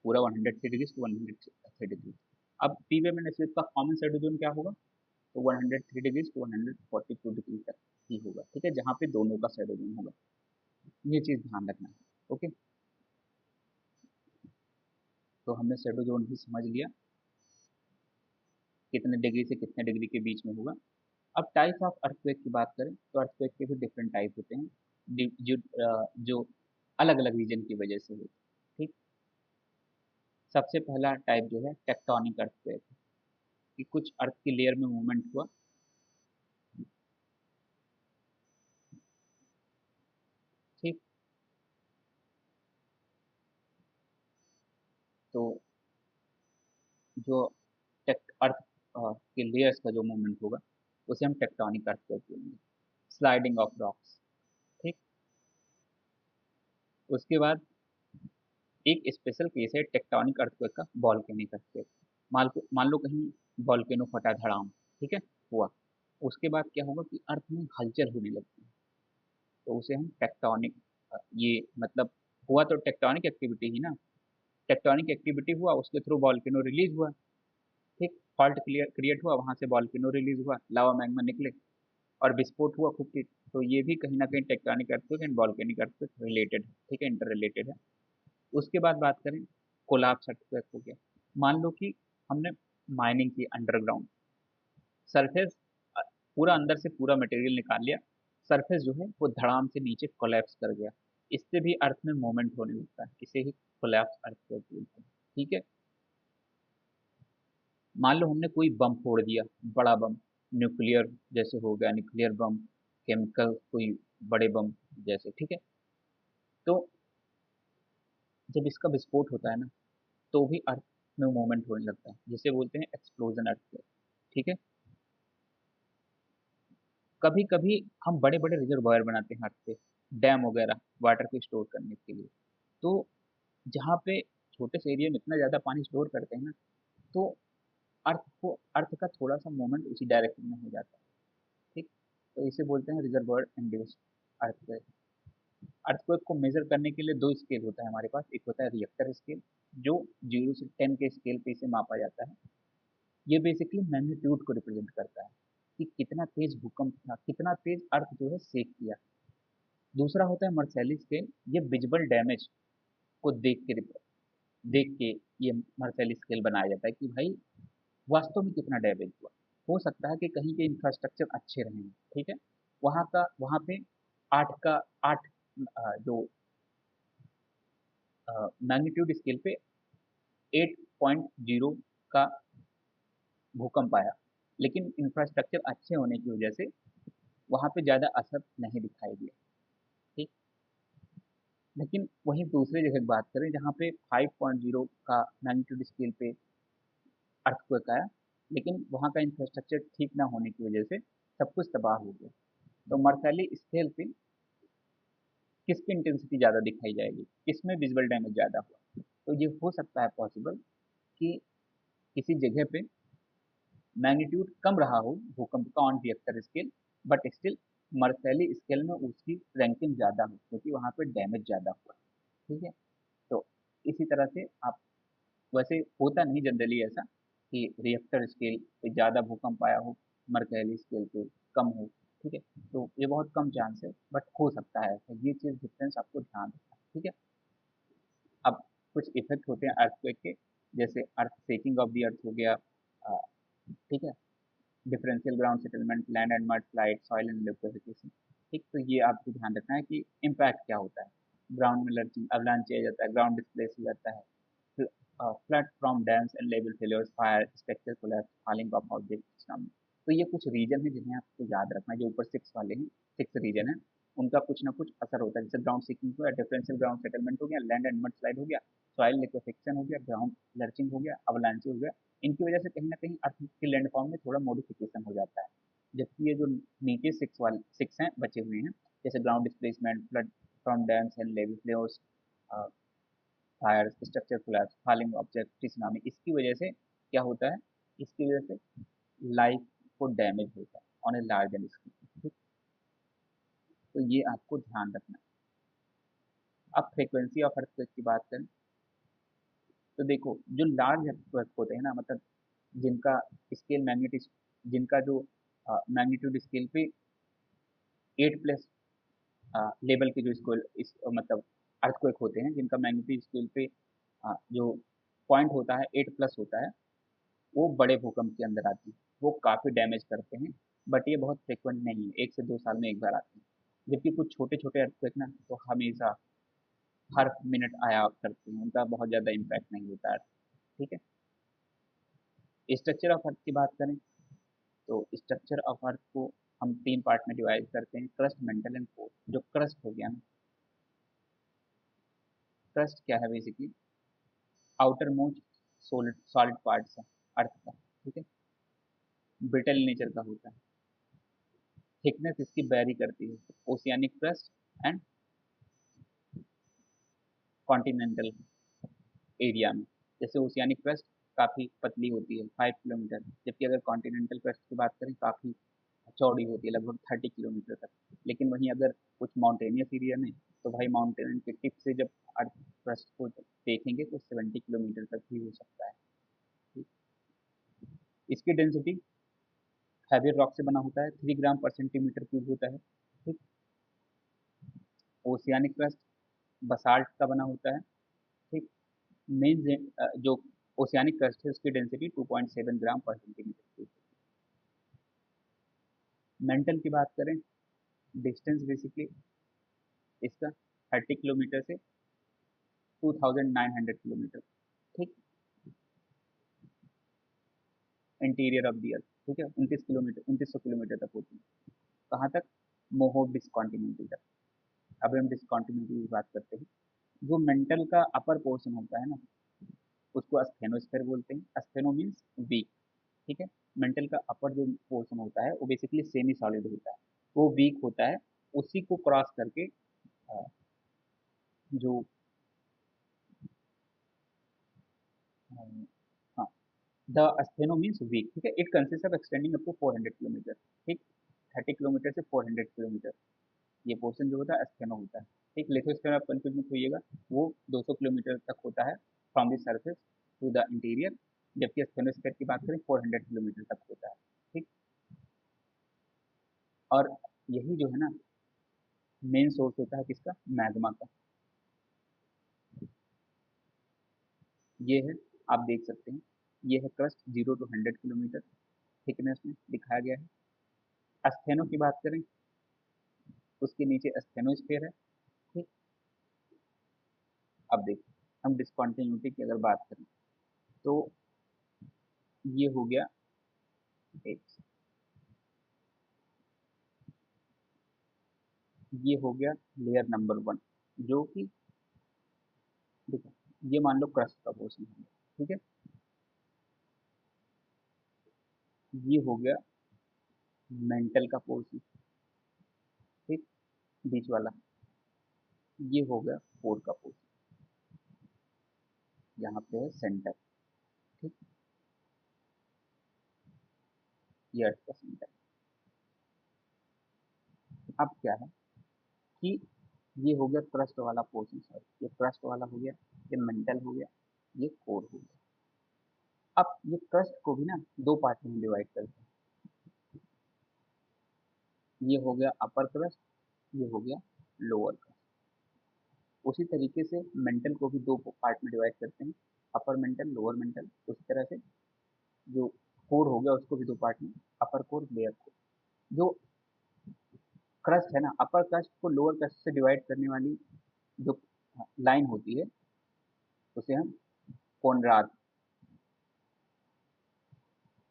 पूरा 103 डिग्री टू 103 डिग्री। अब P wave and S wave का कॉमन शेड्यूल क्या होगा, तो 103 डिग्री टू 142 डिग्री तक ही होगा, ठीक है, जहाँ पे दोनों का शेड्यूल होगा। ये चीज़ ध्यान रखना है। ओके, तो हमने शेडो जोन भी समझ लिया, कितने डिग्री से कितने डिग्री के बीच में होगा। अब टाइप ऑफ अर्थक्वेक की बात करें तो अर्थक्वेक के भी डिफरेंट टाइप होते हैं, जो अलग अलग रीजन की वजह से होते हैं, ठीक। सबसे पहला टाइप जो है टेक्टोनिक अर्थक्वेक, कि कुछ अर्थ की लेयर में मूवमेंट हुआ, ठीक। तो जो टेक्ट अर्थ के लेयर्स का जो मूवमेंट होगा उसे हम टेक्टोनिक अर्थक्वेक बोलेंगे। स्लाइडिंग ऑफ रॉक्स, ठीक। उसके बाद एक स्पेशल केस है टेक्टोनिक अर्थक्वेक का, वॉल्केनिक अर्थक्वेक। मान लो कहीं वॉल्केनो फटा धड़ाम, ठीक है, हुआ। उसके बाद क्या होगा कि अर्थ में हलचल होने लगती है, तो उसे हम टेक्टोनिक, ये मतलब हुआ तो टेक्टोनिक एक्टिविटी ही ना, टेक्टोनिक एक्टिविटी हुआ, उसके थ्रू वॉल्केनो रिलीज हुआ, ठीक। फॉल्ट क्लियर क्रिएट हुआ, वहां से वॉल्केनो रिलीज हुआ, लावा मैग्मा निकले और विस्फोट हुआ खूब तेज। तो ये भी कहीं ना कहीं tectonic earthquake and volcanic earthquake related है, ठीक है, इंटर रिलेटेड है। उसके बाद बात करें, कोलाप्स अर्थक्वेक हो गया। मान लो कि हमने माइनिंग की अंडरग्राउंड, सरफेस पूरा अंदर से पूरा मटेरियल निकाल लिया, सरफेस जो है वो धड़ाम से नीचे कोलैप्स कर गया, इससे भी अर्थ में मूवमेंट होने लगता है, इसे ही कोलैप्स अर्थक्वेक बोलते हैं, ठीक है। मान लो हमने कोई बम फोड़ दिया, बड़ा बम, न्यूक्लियर जैसे हो गया, न्यूक्लियर बम, केमिकल कोई बड़े बम जैसे, ठीक है। तो जब इसका विस्फोट होता है ना, तो भी अर्थ में मूवमेंट होने लगता है, जिसे बोलते हैं एक्सप्लोजन अर्थक्वेक, ठीक है। कभी कभी हम बड़े बड़े रिजर्वायर बनाते हैं अर्थ पे, डैम वगैरह, वाटर को स्टोर करने के लिए। तो जहाँ पे छोटे से एरिया में इतना ज़्यादा पानी स्टोर करते हैं ना, तो अर्थ का थोड़ा सा मूवमेंट उसी डायरेक्शन में हो जाता है, ठीक। तो इसे बोलते हैं रिजर्वायर इंड्यूस्ड अर्थक्वेक। अर्थक्वेक को मेजर करने के लिए दो स्केल होता है हमारे पास, एक होता है रिएक्टर स्केल, जो 0 से 10 के स्केल पे इसे मापा जाता है। ये बेसिकली मैग्नीट्यूड को रिप्रेजेंट करता है, कि कितना तेज भूकंप था, कितना तेज अर्थ जो है शेक किया। दूसरा होता है मर्सैली स्केल, ये विजिबल डैमेज को देख के ये मर्सैली स्केल बनाया जाता है, कि भाई वास्तव में कितना डैमेज हुआ। हो सकता है कि कहीं के इंफ्रास्ट्रक्चर अच्छे रहे हैं, ठीक है, वहाँ पे 8 जो मैग्नीट्यूड स्केल पे 8.0 का भूकंप आया, लेकिन इंफ्रास्ट्रक्चर अच्छे होने की वजह से वहाँ पे ज़्यादा असर नहीं दिखाई दिया, ठीक। लेकिन वहीं दूसरी जगह की बात करें जहाँ पे 5.0 का मैग्नीट्यूड स्केल पे अर्थक्वेक आया, लेकिन वहाँ का इंफ्रास्ट्रक्चर ठीक ना होने की वजह से सब कुछ तबाह हो गया। तो मर्सैली स्केल पे किसकी इंटेंसिटी ज़्यादा दिखाई जाएगी, किसमें विजुअल डैमेज ज़्यादा हुआ। तो ये हो सकता है पॉसिबल कि किसी जगह पे मैग्नीट्यूड कम रहा हो भूकंप का on Richter scale, but still Mercalli scale में उसकी रैंकिंग ज़्यादा हो, क्योंकि वहाँ पे डैमेज ज़्यादा हुआ, ठीक है। तो इसी तरह से आप, वैसे होता नहीं जनरली ऐसा कि रिएक्टर स्केल पे ज़्यादा भूकंप आया हो, मर्कैली स्केल पे कम हो, ठीक है। तो ये बहुत कम चांस है, बट हो सकता है, तो ये चीज़ डिफरेंस आपको ध्यान रखना है, ठीक है। अब कुछ इफेक्ट होते हैं अर्थक्वेक के, जैसे अर्थ शेकिंग ऑफ द अर्थ हो गया, ठीक है, differential ground settlement, land and mud slide, soil and liquefaction, ठीक। तो ये आपको ध्यान रखना है कि इम्पैक्ट क्या होता है। ग्राउंड में लर्चिंग, अवलांच आ जाता है, ग्राउंड डिस्प्लेस हो जाता है, flood from dams and level failures, fire, structure collapse, falling of objects. तो ये कुछ रीजन है जिन्हें आपको याद रखना है, जो ऊपर 6 वाले हैं, 6 रीजन है, उनका कुछ ना कुछ असर होता है। जैसे ग्राउंड सीकिंग हो गया, डिफरेंशियल ग्राउंड सेटलमेंट हो गया, लैंड एंड मड स्लाइड हो गया, सॉइल लिक्विफिकेशन हो गया, ग्राउंड लर्चिंग हो गया, अवलांच हो गया। इनकी वजह से कहीं ना कहीं अर्थ के लैंडफॉर्म में थोड़ा मॉडिफिकेशन हो जाता है। जबकि ये जो नीचे 6 हैं बचे हुए हैं, जैसे ground displacement, flood from dams and level flows, fire, structure collapse, falling object, tsunami, इसकी वजह से क्या होता है, इसकी वजह से लाइफ को डैमेज होता है ऑन ए लार्जर स्केल, ठीक। तो ये आपको ध्यान रखना है। अब फ्रीक्वेंसी ऑफ अर्थक्वेक की बात करें तो देखो जो लार्ज अर्थक्वेक होते हैं ना, मतलब जिनका स्केल मैग्नीट्यूड, जिनका जो मैग्नीट्यूड स्केल पे 8+ लेवल के जो स्केल मतलब अर्थक्वेक होते हैं, जिनका मैग्नीट्यूड स्केल पे जो पॉइंट होता है 8+ होता है, वो बड़े भूकंप के अंदर आती है। वो काफ़ी डैमेज करते हैं, बट ये बहुत फ्रिक्वेंट नहीं है, 1 से 2 साल में एक बार आते हैं। जबकि कुछ छोटे छोटे अर्थक्वेक ना तो हमेशा हर मिनट आया करते हैं, उनका बहुत ज़्यादा इम्पैक्ट नहीं होता है। ठीक है। स्ट्रक्चर ऑफ अर्थ की बात करें तो स्ट्रक्चर ऑफ अर्थ को हम 3 पार्ट में डिवाइड करते हैं, क्रस्ट, मेंटल एंड कोर। जो क्रस्ट हो गया ना, क्रस्ट क्या है basically, outer most solid solid parts है अर्थ का। ठीक है। ब्रिटल नेचर का होता है, थिकनेस इसकी वेरी करती है, oceanic crust and continental area में। जैसे ओशियानिक क्रस्ट काफ़ी पतली होती है 5 किलोमीटर, जबकि अगर कॉन्टिनेंटल क्रस्ट की बात करें काफ़ी चौड़ी होती है, लगभग 30 किलोमीटर तक। लेकिन वहीं अगर कुछ माउंटेनियस एरिया में, तो भाई माउंटेन के टिप से जब अर्थ क्रस्ट को देखेंगे तो 70 किलोमीटर तक भी हो सकता है। ठीक। इसकी डेंसिटी हैवी रॉक से बना होता है, 3 ग्राम/सेंटीमीटर क्यूब होता है। ठीक। ओशियानिक क्रस्ट बसाल्ट का बना होता है। ठीक। मेन जो ओशियानिक क्रस्ट है उसकी डेंसिटी 2.7 ग्राम/सेंटीमीटर क्यूब। मेंटल की बात करें, डिस्टेंस बेसिकली इसका 30 किलोमीटर से 2900 किलोमीटर। ठीक। इंटीरियर ऑफ दी अर्थ, ठीक है, 2900 किलोमीटर तक होती है। कहाँ तक, मोहो डिस्कॉन्टिन्यूटी तक। अब हम डिस्कॉन्टिन्यूटी की बात करते हैं। जो मेंटल का अपर पोर्शन होता है ना, उसको अस्थेनोस्फेयर बोलते हैं। अस्थेनो मीन्स वीक। ठीक है। मेंटल का अपर जो पोर्शन होता है वो बेसिकली सेमी सॉलिड होता है, वो वीक होता है। उसी को क्रॉस करके अ, जो हाँ, द अस्थेनो मीन्स वीक। ठीक है। It consist of extending up to 400 kilometre. ठीक। 30 किलोमीटर से 400 किलोमीटर, ये पोर्शन जो होता है अस्थेनो होता है। ठीक। लिथोस्फीयर आप कंफ्यूज मत होइएगा, वो 200 किलोमीटर तक होता है from the surface to the interior, जबकि अस्थेनोस्फीयर की बात करें 400 किलोमीटर तक होता है। ठीक। और यही जो है ना मेन सोर्स होता है किसका, मैग्मा का। ये है, आप देख सकते हैं, ये है क्रस्ट 0 to 100 किलोमीटर थिकनेस में दिखाया गया है। अस्थेनो की बात करें, उसके नीचे अस्थेनोस्फीयर है। ठीक। अब देखिए, हम डिस्कॉन्टिन्यूटी की अगर बात करें तो ये हो गया एक, ये हो गया लेयर नंबर 1, जो कि देखो, ये मान लो क्रस्ट का पोर्शन है। ठीक है। ये हो गया मेंटल का पोर्शन। ठीक। बीच वाला, ये हो गया कोर का पोर्शन, यहाँ पे है सेंटर। ठीक। ये अर्थ का सेंटर। अब क्या है कि ये हो गया क्रस्ट वाला पोर्शन, सॉरी, ये क्रस्ट वाला हो गया, ये मेंटल हो गया, ये कोर हो गया। अब ये क्रस्ट को भी ना 2 पार्ट में डिवाइड करते हैं। ये हो गया अपर क्रस्ट, ये हो गया लोअर क्रस्ट। उसी तरीके से मेंटल को भी 2 पार्ट में डिवाइड करते हैं, अपर मेंटल, लोअर मेंटल। उसी तरह से जो कोर हो गया उसको भी 2 पार्ट में, अपर कोर, लोअर कोर। जो क्रस्ट है ना, अपर क्रस्ट को लोअर क्रस्ट से डिवाइड करने वाली जो लाइन होती है, उसे हम कोनराड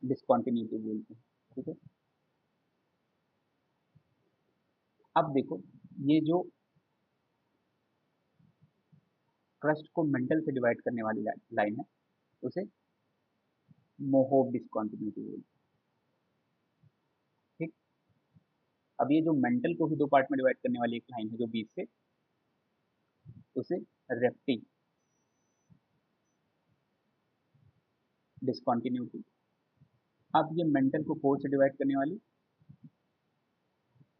डिस्कॉन्टिन्यूटी बोलते हैं। ठीक है। अब देखो, ये जो क्रस्ट को मेंटल से डिवाइड करने वाली लाइन है, उसे मोहोव डिस्कॉन्टिन्यूटी बोलते हैं। ठीक। अब ये जो मेंटल को भी 2 पार्ट में डिवाइड करने वाली एक लाइन है जो बीच से, उसे रेप्टी डिस्कॉन्टिन्यूटी। अब ये मेंटल को कोर से डिवाइड करने वाली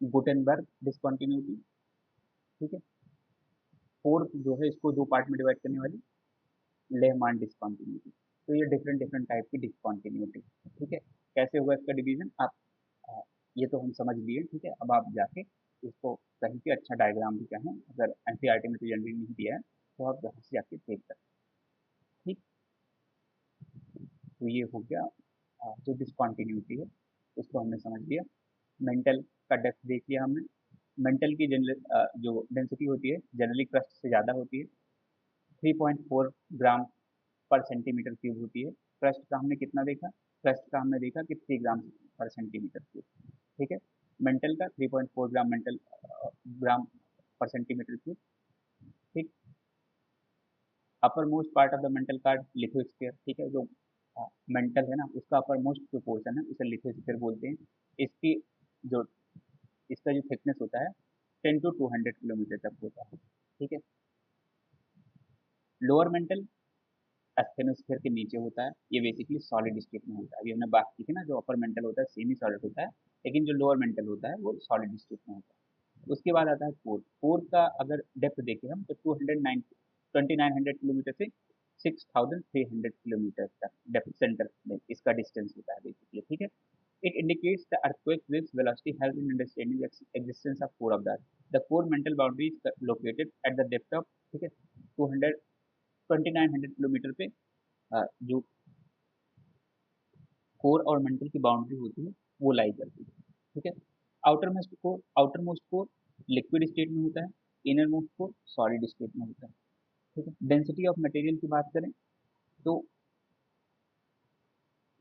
गुटेनबर्ग डिस्कॉन्टिन्यूटी। ठीक है। फोर्थ जो है इसको दो पार्ट में डिवाइड करने वाली लेहमान डिसकंटिन्यूटी। तो ये डिफरेंट डिफरेंट टाइप की डिसकंटिन्यूटी, ठीक है। कैसे होगा इसका डिवीजन आप अ, ये तो हम समझ लिए, ठीक है। अब आप जाके इसको कहीं पे अच्छा डायग्राम भी चाहें, अगर एनसीईआरटी में तो जनरली नहीं दिया है, तो आप यहाँ से जाके देख सकते हैं, ठीक। तो ये हो गया जो डिसकंटिन्यूटी है उसको हमने समझ लिया। मेंटल का डेप्थ देख लिया हमने। मेंटल की जनरल जो डेंसिटी होती है जनरली क्रस्ट से ज़्यादा होती है, 3.4 ग्राम पर सेंटीमीटर क्यूब होती है। क्रस्ट का हमने कितना देखा? क्रस्ट का हमने देखा कि 3 ग्राम पर सेंटीमीटर क्यूब, ठीक है। मेंटल का 3.4 ग्राम ग्राम पर सेंटीमीटर क्यूब, ठीक। Upper most part of the mental card lithosphere, ठीक है। जो मेंटल है ना उसका अपर मोस्ट जो पोर्शन है उसे लिथोस्फीयर बोलते हैं। इसकी जो इसका जो थिकनेस होता है 10 to 200 किलोमीटर तक होता है, ठीक है। लोअर मेंटल एस्थेनोस्फीयर के नीचे होता है, ये बेसिकली सॉलिड स्टेट में होता है। अभी हमने बात की थी ना, जो अपर मेंटल होता है सेमी सॉलिड होता है, लेकिन जो लोअर मेंटल होता है वो सॉलिड स्टेट में होता है। उसके बाद आता है कोर। कोर का अगर डेप्थ देखें हम तो 2900 किलोमीटर से 6300 किलोमीटर तक डेप्थ सेंटर में इसका डिस्टेंस होता है बेसिकली, ठीक है। It indicates the earthquake wave's velocity help in understanding the existence of core of the earth. The core mental boundary is located at the depth of, ठीक है, 200 2900 किलोमीटर पे जो कोर और मेंटल की बाउंड्री होती है वो लाई करती है, ठीक है। Outer most core liquid state में होता है, inner most core solid state में होता है, ठीक है। डेंसिटी ऑफ मटेरियल की बात करें तो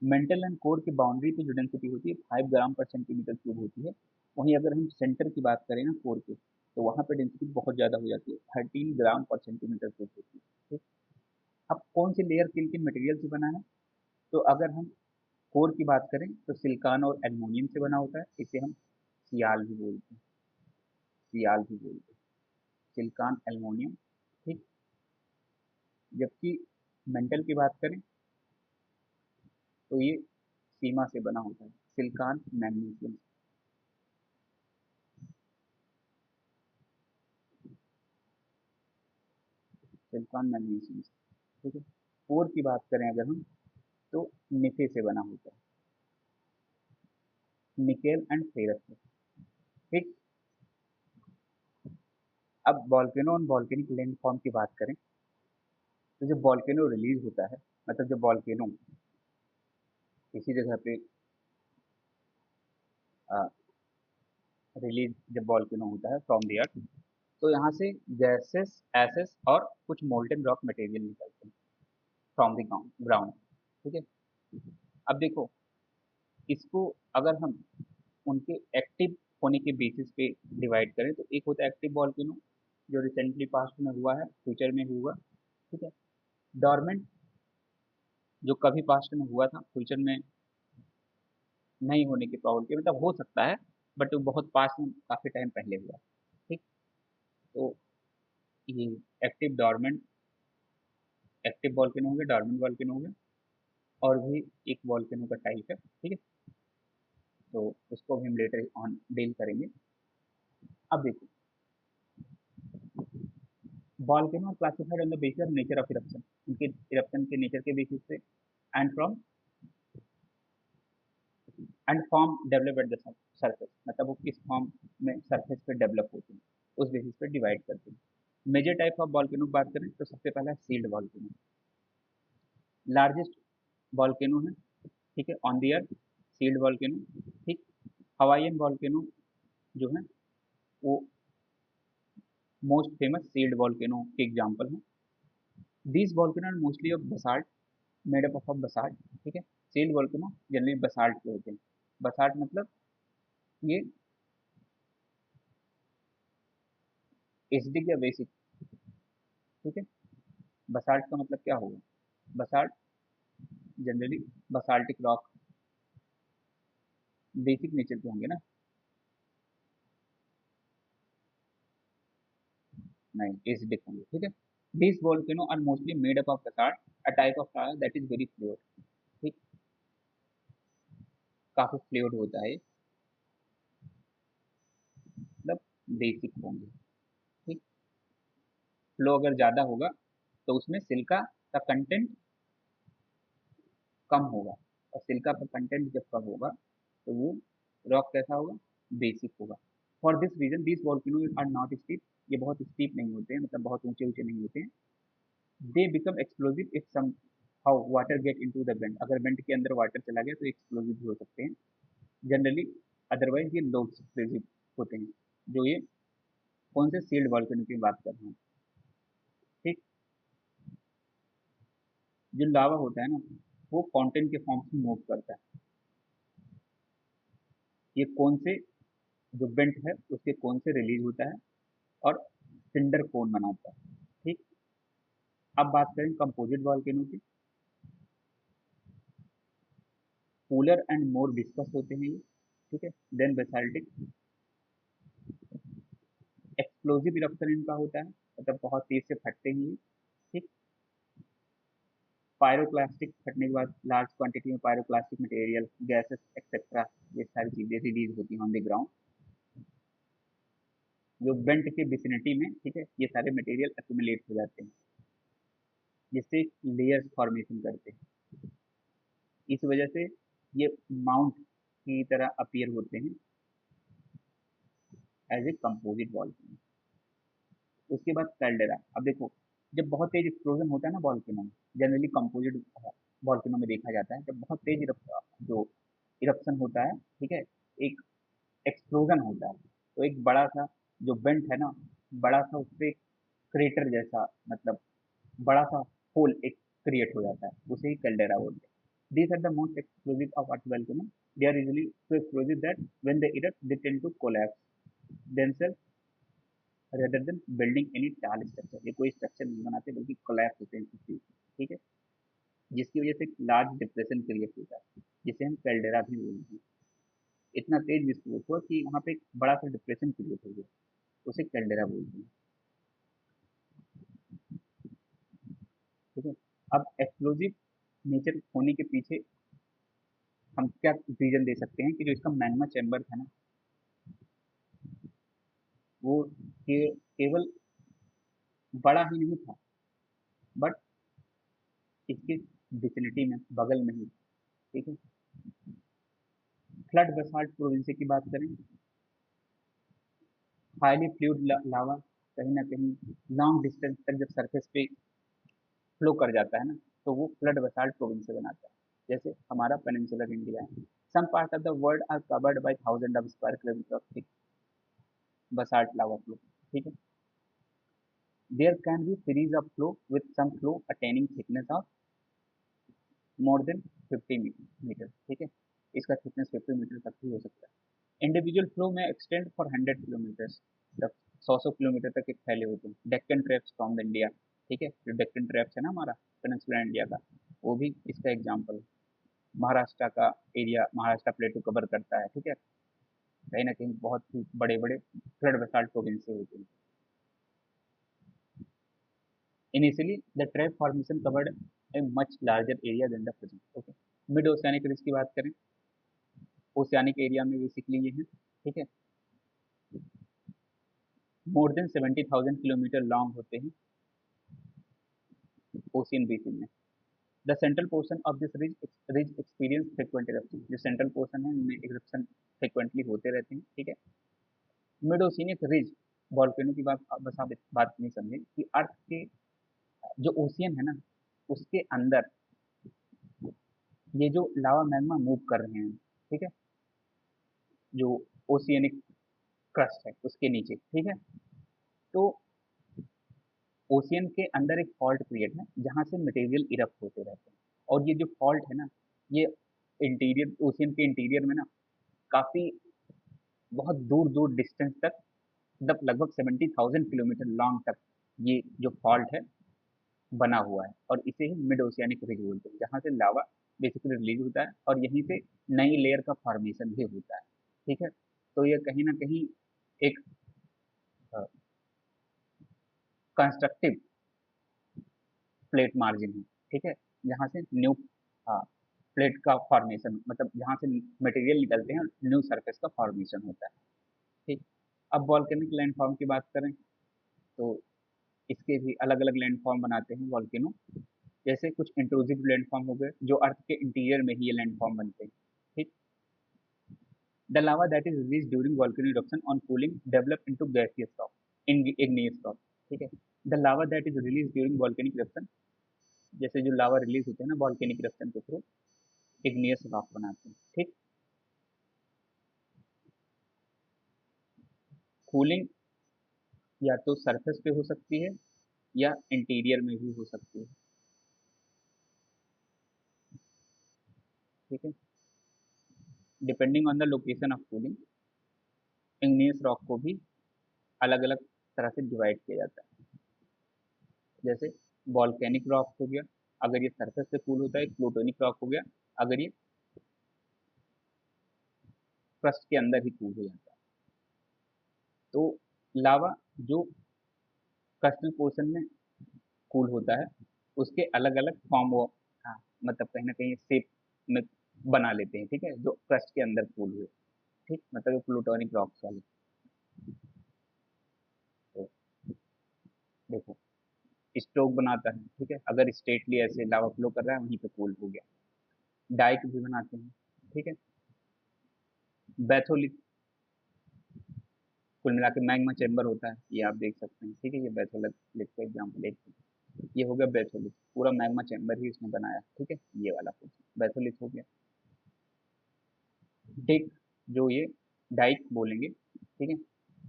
मेंटल एंड कोर की बाउंड्री पे जो डेंसिटी होती है 5 ग्राम पर सेंटीमीटर क्यूब होती है। वहीं अगर हम सेंटर की बात करें ना कोर के, तो वहाँ पे डेंसिटी बहुत ज़्यादा हो जाती है, 13 ग्राम पर सेंटीमीटर क्यूब होती है, ठीक। अब कौन सी लेयर किन किन मटेरियल से बना है? तो अगर हम कोर की बात करें तो सिलिकॉन और एल्युमिनियम से बना होता है, इसे हम सियाल भी बोलते हैं, सियाल भी बोलते हैं, सिलिकॉन एल्युमिनियम, ठीक। जबकि मेंटल की बात करें तो ये सीमा से बना होता है, सिलिकॉन मैग्नीशियम, सिलिकॉन मैग्नीशियम, ठीक है। कोर की बात करें अगर हम तो निके से बना होता है, निकेल एंड फेरस से, ठीक। अब वॉल्केनो और वॉल्केनिक लैंडफॉर्म की बात करें तो जब वॉल्केनो रिलीज होता है, मतलब जब वॉल्केनो किसी जगह पे रिलीज, जब वॉल्केनो होता है फ्रॉम द अर्थ, तो यहाँ से गैसेस एसेस और कुछ मोल्टेन रॉक मटेरियल निकलते हैं फ्रॉम द ग्राउंड, ठीक है। अब देखो इसको अगर हम उनके एक्टिव होने के बेसिस पे डिवाइड करें तो एक होता है एक्टिव वॉल्केनो जो रिसेंटली पास्ट में हुआ है, फ्यूचर में भी हुआ, ठीक है। डॉर्मेंट जो कभी पास्ट में हुआ था, फ्यूचर में नहीं होने की प्रॉबिलिटी, मतलब हो सकता है बट वो बहुत पास्ट में काफ़ी टाइम पहले हुआ, ठीक। तो ये एक्टिव डॉर्मेंट, एक्टिव वॉल्केनो हो गया, डॉर्मेंट वॉल्केनो हो गया, और भी एक वॉल्केनो का टाइप है, ठीक है। तो उसको भी हम लेटर ऑन डील करेंगे। अब देखो volcano are classified on the basis of nature of eruption, उनके इरप्शन के नेचर के बेसिस पे, and from and form develop at the surface, मतलब वो किस फॉर्म में सरफेस पे डेवलप होते हैं उस बेसिस पे डिवाइड करते हैं। मेजर टाइप ऑफ वॉल्केनो की बात करें तो सबसे पहला है सील्ड वॉल्केनो, लार्जेस्ट वॉल्केनो है, ठीक है, on the earth, shield volcano, ठीक। हवाईयन वॉल्केनो जो है वो मोस्ट फेमस सील्ड वॉल्केनो के एग्जाम्पल हैं। These volcano are mostly of basalt, made up of basalt, ठीक है। सील्ड वॉल्केनो जनरली बसाल्ट के होते हैं। बसाल्ट मतलब ये एसिडिक या बेसिक, ठीक है। बसाल्ट का मतलब क्या होगा? Basalt generally basaltic rock basic nature के होंगे ना, नहीं एसिडिक होंगे, ठीक है। This volcano are mostly made up of basalt, a type of flower that is very fluid, ठीक। काफी फ्लूइड होता है, मतलब बेसिक होंगे, ठीक। फ्लो अगर ज़्यादा होगा तो उसमें सिलिका का कंटेंट कम होगा, और सिलिका का कंटेंट जब कम होगा तो वो रॉक कैसा होगा, बेसिक होगा। For this reason this volcanoes are not steep, ये बहुत स्टीप नहीं होते हैं, मतलब बहुत ऊंचे ऊंचे नहीं होते हैं। They become explosive if somehow water get into the vent, अगर वेंट के अंदर वाटर चला गया तो एक्सप्लोजिव भी हो सकते हैं जनरली। अदरवाइज ये लो एक्सप्लोजिव होते हैं। जो ये कौन से सील्ड वॉल्केनो की बात कर रहे हैं, ठीक। जो लावा होता है ना, वो फाउंटेन के फॉर्म में मूव करता है। ये कौन से जो वेंट है उसके कौन से रिलीज होता है और सिंडर कोन बनाता है, ठीक। अब बात करें कंपोजिट वॉल्केनो की। कूलर एंड मोर डिस्कस होते हैं ये, ठीक है। देन बेसाल्टिक, एक्सप्लोजिव इरप्शन इनका होता है, मतलब बहुत तेज से फटते हैं ये, ठीक। पायरोक्लास्टिक, फटने के बाद लार्ज क्वांटिटी में पायरोक्लास्टिक मटेरियल, गैसेस एक्सेट्रा, ये सारी चीजें रिलीज होती हैं ऑन द ग्राउंड, जो बेंट के विसिनिटी में, ठीक है। ये सारे मटेरियल एक्यूमुलेट हो जाते हैं जिससे लेयर्स फॉर्मेशन करते हैं। इस वजह से ये माउंट की तरह अपीयर होते हैं एज ए कंपोजिट वॉल्केनो। उसके बाद कैल्डेरा। अब देखो, जब बहुत तेज एक्सप्लोजन होता है ना वॉल्केनो में, जनरली कंपोजिट वॉल्केनो में देखा जाता है, जब बहुत तेज जो इरप्शन होता है, ठीक है, एक एक्सप्लोजन होता है, तो एक बड़ा सा जो वेंट है ना, बड़ा सा उससे क्रेटर जैसा, मतलब बड़ा सा होल एक क्रिएट हो जाता है, उसे ही कैल्डेरा बोलते हैं। These are the most explosive of earth volcano. They are usually so explosive that when they erupt, they tend to collapse themselves rather than building any tall structure. ये कोई स्ट्रक्चर नहीं बनाते बल्कि कोलैप्स होते हैं किसी, ठीक है, जिसकी वजह से लार्ज डिप्रेशन क्रिएट होता है, जिसे हम कैल्डेरा भी बोलते हैं। इतना तेज विस्फोट हुआ कि वहाँ पे एक बड़ा सा डिप्रेशन क्रिएट हो गया, उसे कैल्डेरा बोलते हैं, ठीक है। अब एक्सप्लोजिव नेचर होने के पीछे हम क्या रीजन दे सकते हैं कि जो इसका मैग्मा चैम्बर था ना, वो केवल बड़ा ही नहीं था, बट इसके विसिनिटी में, बगल में ही, ठीक है। फ्लड बेसाल्ट प्रोविंस की बात करें, हाईली फ्लूइड लावा कहीं ना कहीं लॉन्ग डिस्टेंस तक जब सरफेस पे फ्लो कर जाता है ना, तो वो फ्लड बेसाल्ट प्रोविंस से बनाता है। जैसे हमारा पेनिनसुलर इंडिया है, some part of the world are covered by thousand of square kilometre of thick basalt lava flow, ठीक है। There can be series of flow with some flow attaining thickness of more than 50 metre, ठीक है। इसका थिकनेस 50 मीटर तक भी हो सकता है। इंडिविजुअल फ्लो में एक्सटेंड फॉर 100 किलोमीटर, तक 100 किलोमीटर तक एक फैले होते हैं। Deccan traps from the India, ठीक है, जो डेक्कन ट्रैप्स है ना हमारा पेनिनसुला इंडिया का, वो भी इसका एग्जाम्पल है। महाराष्ट्र का एरिया, महाराष्ट्र प्लेटो कवर करता है, ठीक है। कहीं ना कहीं बहुत ही बड़े बड़े फ्लड बेसाल्ट प्रोविंस से होते हैं। Initially the trap formation covered a much larger area than the present, okay. Mid oceanic ridge की बात करें, ओशियानिक एरिया में बेसिकली ये है, ठीक है। मोर देन 70,000 किलोमीटर लॉन्ग होते हैं ओशियन बेसिन में। The central portion of this ridge experience frequent eruption, जो सेंट्रल पोर्शन है उनमें इरप्शन फ्रिक्वेंटली होते रहते हैं, ठीक है। मिड ओशियनिक रिज वॉल्केनो की बात, बस आप बात नहीं समझे कि अर्थ के जो ओशियन है ना, उसके अंदर ये जो लावा मैग्मा मूव कर रहे हैं, ठीक है, जो ओशियनिक क्रस्ट है उसके नीचे, ठीक है। तो ओशियन के अंदर एक फॉल्ट क्रिएट है जहाँ से मटेरियल इरप्ट होते रहते हैं, और ये जो फॉल्ट है ना, ये इंटीरियर, ओशियन के इंटीरियर में ना, काफी बहुत दूर दूर डिस्टेंस तक, मतलब लगभग 70,000 किलोमीटर लॉन्ग तक ये जो फॉल्ट है बना हुआ है, और इसे ही मिड ओशियानिक रिज बोलते हैं, जहाँ से लावा बेसिकली रिलीज होता है और यहीं से नई लेयर का फॉर्मेशन भी होता है, ठीक है। तो ये कहीं ना कहीं एक कंस्ट्रक्टिव प्लेट मार्जिन है, ठीक है, जहाँ से न्यू प्लेट का फॉर्मेशन, मतलब जहाँ से मटेरियल निकलते हैं, न्यू सरफेस का फॉर्मेशन होता है, ठीक। अब वॉल्केनिक लैंडफॉर्म की बात करें तो इसके भी अलग अलग लैंडफॉर्म बनाते हैं वॉल्केनो। जैसे कुछ इंट्रूसिव लैंडफॉर्म हो गए जो अर्थ के इंटीरियर में ही ये लैंडफॉर्म बनते हैं। ठीक। The lava that is release during volcano eruption on cooling develop into gaseous rock in igneous rock. ठीक है। The lava that is release during volcanic eruption, जैसे जो लावा रिलीज होते हैं ना वॉल्केनिक इरप्शन के थ्रू, इग्नियस रॉक बनाते हैं। ठीक। कूलिंग या तो सरफेस पे हो सकती है या इंटीरियर में भी हो सकती है। ठीक है। Depending on the location of cooling, igneous rock को भी अलग अलग तरह से डिवाइड किया जाता है। जैसे वॉल्केनिक रॉक हो गया, अगर ये सरफेस पे कूल होता है। प्लूटोनिक रॉक हो गया, अगर ये क्रस्ट के अंदर ही कूल हो जाता है। तो लावा जो क्रस्टल पोर्शन में कूल होता है उसके अलग अलग फॉर्म वो, हाँ, मतलब कहीं ना कहीं शेप में बना लेते हैं। ठीक है, जो क्रस्ट के अंदर कूल हुए। ठीक, मतलब प्लूटोनिक रॉक्स वाले। तो देखो, स्ट्रोक बनाता है। ठीक है, अगर स्ट्रेटली ऐसे लावा फ्लो कर रहा है वहीं पे कूल हो गया। डाइक भी बनाते हैं। ठीक है। बैथोलिथ, कुल मिला के मैग्मा चैम्बर होता है, ये आप देख सकते हैं। ठीक है, ये बैथोलिथ का एग्जाम्पल एक, ये हो गया बैथोलिथ, पूरा मैग्मा चैम्बर ही इसने बनाया। ठीक है, ये वाला पोर्शन बैथोलिथ हो गया। डिक, जो ये डाइक बोलेंगे। ठीक है,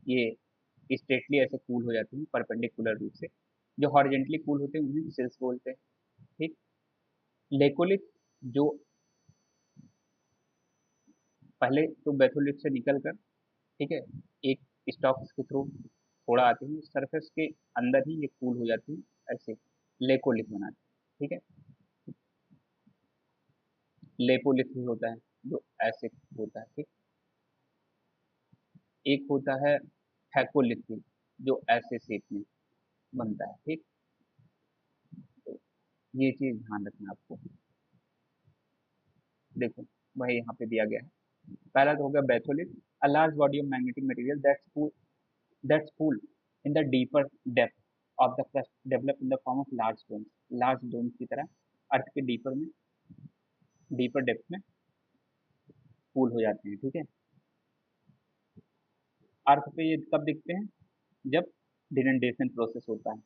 ये स्ट्रेटली ऐसे कूल हो जाते हैं परपेंडिकुलर रूप से। जो हॉरिजेंटली कूल होते हैं उन्हें सिल्स बोलते हैं। ठीक। लेकोलिथ, जो पहले तो बैथोलिथ से निकल कर, ठीक है, एक स्टॉक्स के थ्रू थोड़ा आते हैं सरफेस के अंदर ही ये कूल हो जाती है, ऐसे लेकोलिथ बनाते हैं। ठीक है। लेपोलिथ भी होता है जो ऐसे होता है। ठीक। एक होता है हैकोलिथ भी, जो ऐसे शेप में बनता है। ठीक। तो ये चीज ध्यान रखना आपको। देखो, वही यहाँ पे दिया गया है। पहला तो हो गया batholith, a large body of magnetic material that's cool in the deeper depth of the crust develop in the form of large domes. Large domes की तरह अर्थ के डीपर में, डीपर डेप्थ में कूल हो जाते हैं। ठीक है। अर्थ पे ये कब दिखते हैं? जब डिनडेशन प्रोसेस होता है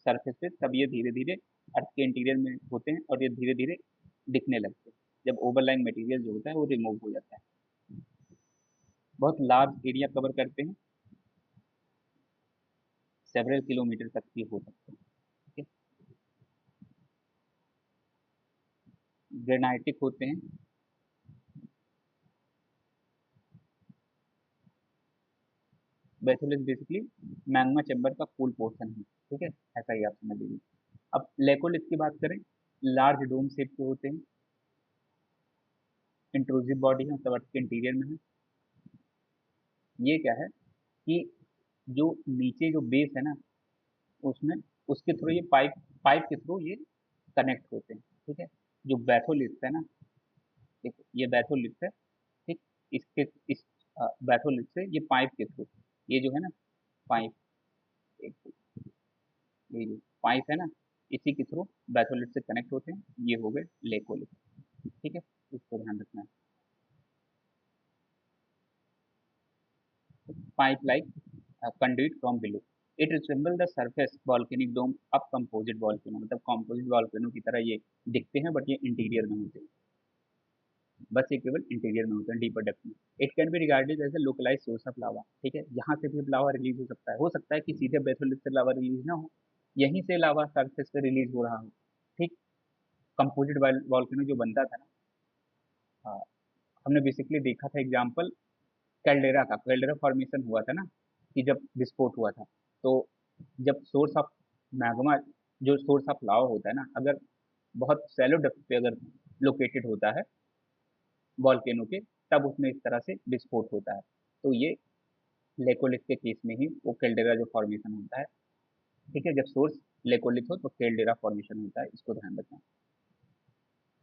सरफेस पे, तब ये धीरे धीरे अर्थ के इंटीरियर में होते हैं और ये धीरे धीरे दिखने लगते हैं जब ओवरलाइंग मटेरियल जो होता है वो रिमूव हो जाता है। बहुत लार्ज एरिया कवर करते हैं, सेवरल किलोमीटर तक की हो सकते हैं। ठीक है। ग्रेनाइटिक होते हैं। बेसिलिस बेसिकली मैग्मा चैम्बर का कूल पोर्शन है। ठीक है, ऐसा ही आप समझ लीजिए। अब लेकोलिथ की बात करें, लार्ज डोम शेप के होते हैं, इंट्रूसिव बॉडी है, मतलब अर्थ के इंटीरियर में है। ये क्या है कि जो नीचे जो बेस है ना, उसमें उसके थ्रू ये पाइप पाइप के थ्रू ये कनेक्ट होते हैं। ठीक है। जो बैथोलिथ है ना, देखो ये बैथोलिथ है। ठीक। इसके इस बैथोलिथ से ये पाइप के थ्रू, ये जो है ना पाइप, एक ये जो पाइप है ना, इसी के थ्रू बैथोलिथ से कनेक्ट होते हैं। ये हो गए लेकोलिथ। ठीक है, इसको ध्यान रखना है। Pipe like conduit from below. It resemble the surface volcanic dome of composite volcano, मतलब composite volcano की तरह ये दिखते हैं, बट ये इंटीरियर में होते हैं। बस ये केवल इंटीरियर में होते हैं, डीपर डेप्थ में। It can be regarded as a localize source of lava. ठीक है, यहाँ से भी लावा रिलीज हो सकता है कि सीधे बेथोलिथ से लावा रिलीज ना हो, यहीं से लावा सरफेस पे रिलीज हो रहा हो। ठीक। कंपोजिट वॉल्केनो जो बनता था ना, हाँ, हमने बेसिकली देखा था एग्जाम्पल कैल्डेरा का, कैल्डेरा फॉर्मेशन हुआ था ना, कि जब विस्फोट हुआ था, तो जब सोर्स ऑफ मैग्मा, जो सोर्स ऑफ लावा होता है ना, अगर बहुत सैलो डेप्थ पे अगर लोकेटेड होता है वॉल्केनो के, तब उसमें इस तरह से विस्फोट होता है। तो ये लेकोलिथ के केस में ही वो कैल्डेरा जो फॉर्मेशन होता है। ठीक है, जब सोर्स लेकोलिथ हो तो कैल्डेरा फॉर्मेशन होता है, इसको ध्यान रखना।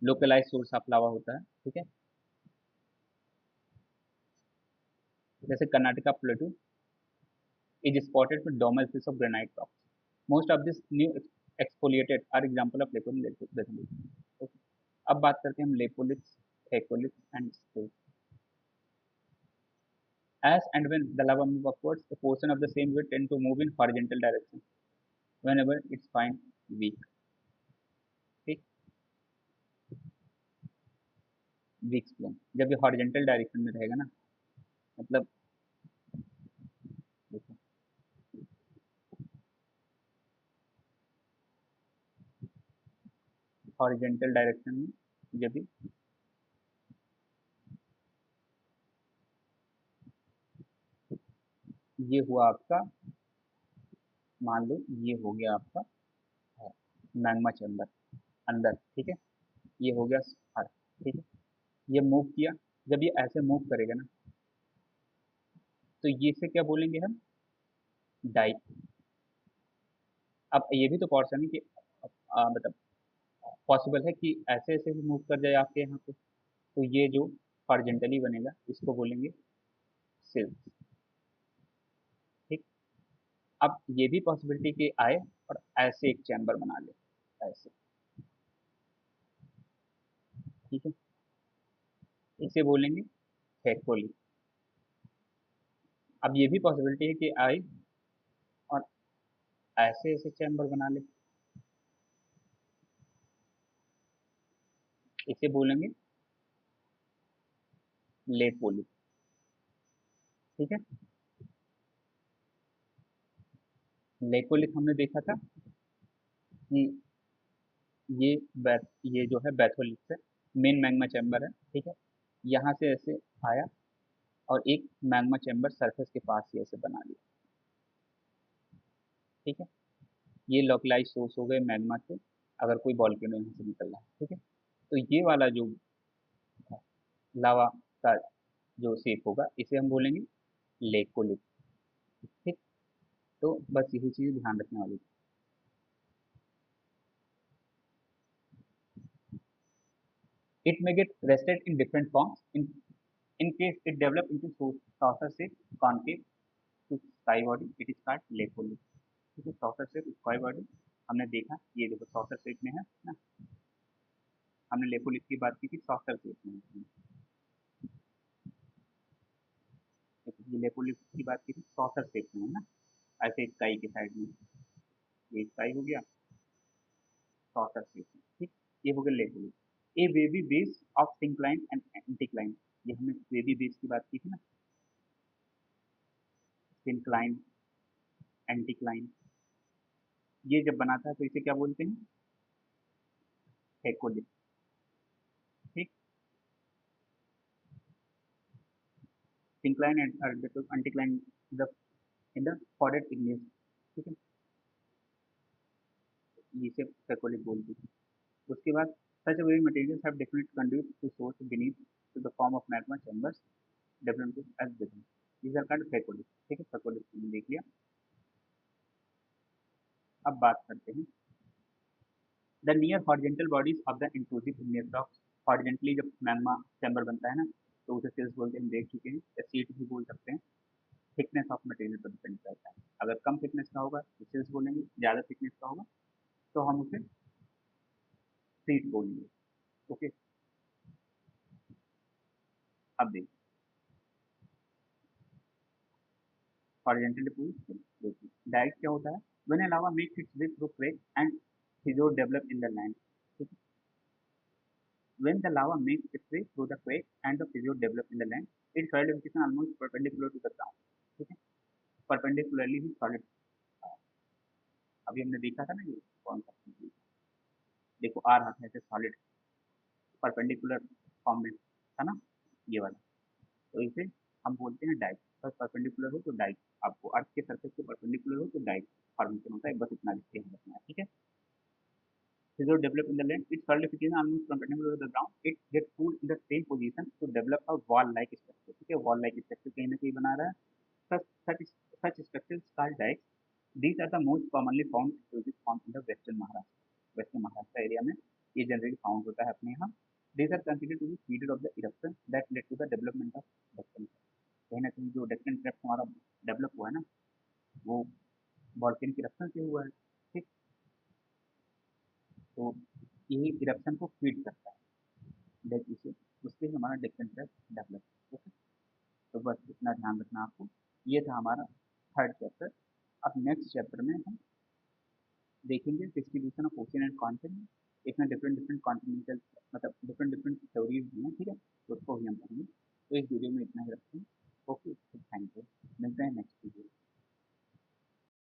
लोकलाइज सोर्स ऑफ लावा होता है। ठीक है, जैसे Karnataka plateau is spotted with domal fish of granite rock. Most of this new exfoliated are example of lopolith. Okay, अब बात करते हैं हम lopoliths, phacoliths and state. As and when the lava move upwards, a portion of the same will tend to move in horizontal direction whenever it's find weak. ठीक, वीक स्प्लिन जब ये हॉरिजेंटल डायरेक्शन में रहेगा ना, मतलब देखो हॉरिजेंटल डायरेक्शन में जब ये हुआ आपका, मान लो ये हो गया आपका मैग्मा चैम्बर अंदर, ठीक है, ये हो गया बाहर, ठीक है, ये मूव किया, जब ये ऐसे मूव करेगा ना, तो ये से क्या बोलेंगे हम, डाइक। अब ये भी तो पोर्शन है कि मतलब पॉसिबल है कि ऐसे ऐसे भी मूव कर जाए आपके यहाँ पे, तो ये जो हॉरिजेंटली बनेगा इसको बोलेंगे सिल्स। ठीक, अब ये भी पॉसिबिलिटी कि आए और ऐसे एक चैम्बर बना ले, ऐसे, ठीक है, इसे बोलेंगे थेकोली। अब ये भी पॉसिबिलिटी है कि आए और ऐसे ऐसे चैम्बर बना ले, इसे बोलेंगे लेपोली। ठीक है, लेपोलिथ हमने देखा था कि ये ये जो है बैथोलिथ है, मेन मैग्मा चैम्बर है, ठीक है, यहाँ से ऐसे आया और एक मैग्मा चैम्बर सरफेस के पास ही ऐसे बना लिया, ठीक है, ये लोकलाइज सोर्स हो गए मैग्मा के, अगर कोई वोल्केनो यहाँ से निकल रहा है, ठीक है, तो ये वाला जो लावा का जो शेप होगा इसे हम बोलेंगे लेकोलिथ। ठीक, तो बस यही चीज ध्यान रखने वाली। It may gate rested in different forms in case it develop into saucer shape, concave to sky body, it is called laccolith. ठीक है, saucer shape sky body हमने देखा, ये देखो saucer shape में है ना, हमने लेकोलिथ की बात की थी saucer shape में, ये लेपोलिथ की बात की थी saucer shape में, है ना, ऐसे स्काई के साइड में, ये स्काई हो गया saucer shape में, ठीक, ये हो गया लेपोलिथ। ए wavy base of syncline and anticline, ये हमने वेवी बेस की बात की थी ना, सिंक्लाइन एंटीक्लाइन, ये जब बनाता है तो इसे क्या बोलते हैं, थेकोलिथ। ठीक, syncline and anticline the in the folded igneous, ठीक है, जिसे थेकोलिथ बोलते हैं। उसके बाद such wavy materials have different conduit to source beneath to the form of magma chambers developed as begin, these are called phacolith. ठीक है, थेकोलिथ हमने देख लिया। अब बात करते हैं the near horizontal bodies of the intrusive igneous rocks. Horizontally जब मैग्मा चैम्बर बनता है ना, तो उसे सिल्स बोलते हैं, हम देख चुके हैं, या सीट भी बोल सकते हैं। थिकनेस ऑफ मटेरियल पर डिपेंड करता है, अगर कम थिकनेस का होगा तो सिल्स बोलेंगे, ज़्यादा थिकनेस का होगा तो हम उसे सीट बोलेंगे। ओके, अब देखिए हॉरिजॉन्टल डिपोजिट, देखिए डायरेक्ट क्या होता है, when a lava makes its way through crack and fissure develop in the land. ठीक है, when the lava makes its way through the crack and the fissure develop in the land, its solidification almost perpendicular to the ground. ठीक है, परपेंडिकुलरली ही सॉलिड, अभी हमने देखा था ना ये कौन सा चीज़, देखो आ रहा था ऐसे सॉलिड परपेंडिकुलर फॉर्म में था ना, ये वाला, तो इसे हम बोलते हैं डाइक। बस परपेंडिकुलर हो तो डाइक, आपको अर्थ के सरफेस के परपेंडिकुलर हो तो डाइक फॉर्मेशन होता है, बस इतना लिख के हम रखना है। ठीक है, Scissors develop in the land, its solidification almost perpendicular to the ground, it gets pulled in the same position to develop a wall-like structure। ठीक है, wall-like structure कहीं ना कहीं बना रहा है, such such such structures called dikes। These are the most commonly found species found in the western Maharashtra। western Maharashtra area में ये जनरली फाउंड होता है अपने यहाँ। These are considered to be seeded of the eruption that led to the development of Deccan। कहीं ना कहीं जो डेक्कन ट्रैप्स हमारा डेवलप हुआ है ना, वो वॉल्केनिक इरप्शन से हुआ है। तो ये इरप्शन को फीड करता है, दैट उसे उससे हमारा डिफरेंट डेवलप। ओके, तो बस इतना ध्यान रखना आपको। ये था हमारा थर्ड चैप्टर। अब नेक्स्ट चैप्टर में हम देखेंगे distribution of ocean and continent. इसमें डिफरेंट डिफरेंट कॉन्टिनेंटल मतलब डिफरेंट डिफरेंट थ्योरीज हैं, ठीक है, तो उसको भी हम पढ़ेंगे। तो इस वीडियो में इतना ही रखते हैं। ओके, थैंक यू, मिलते हैं नेक्स्ट वीडियो।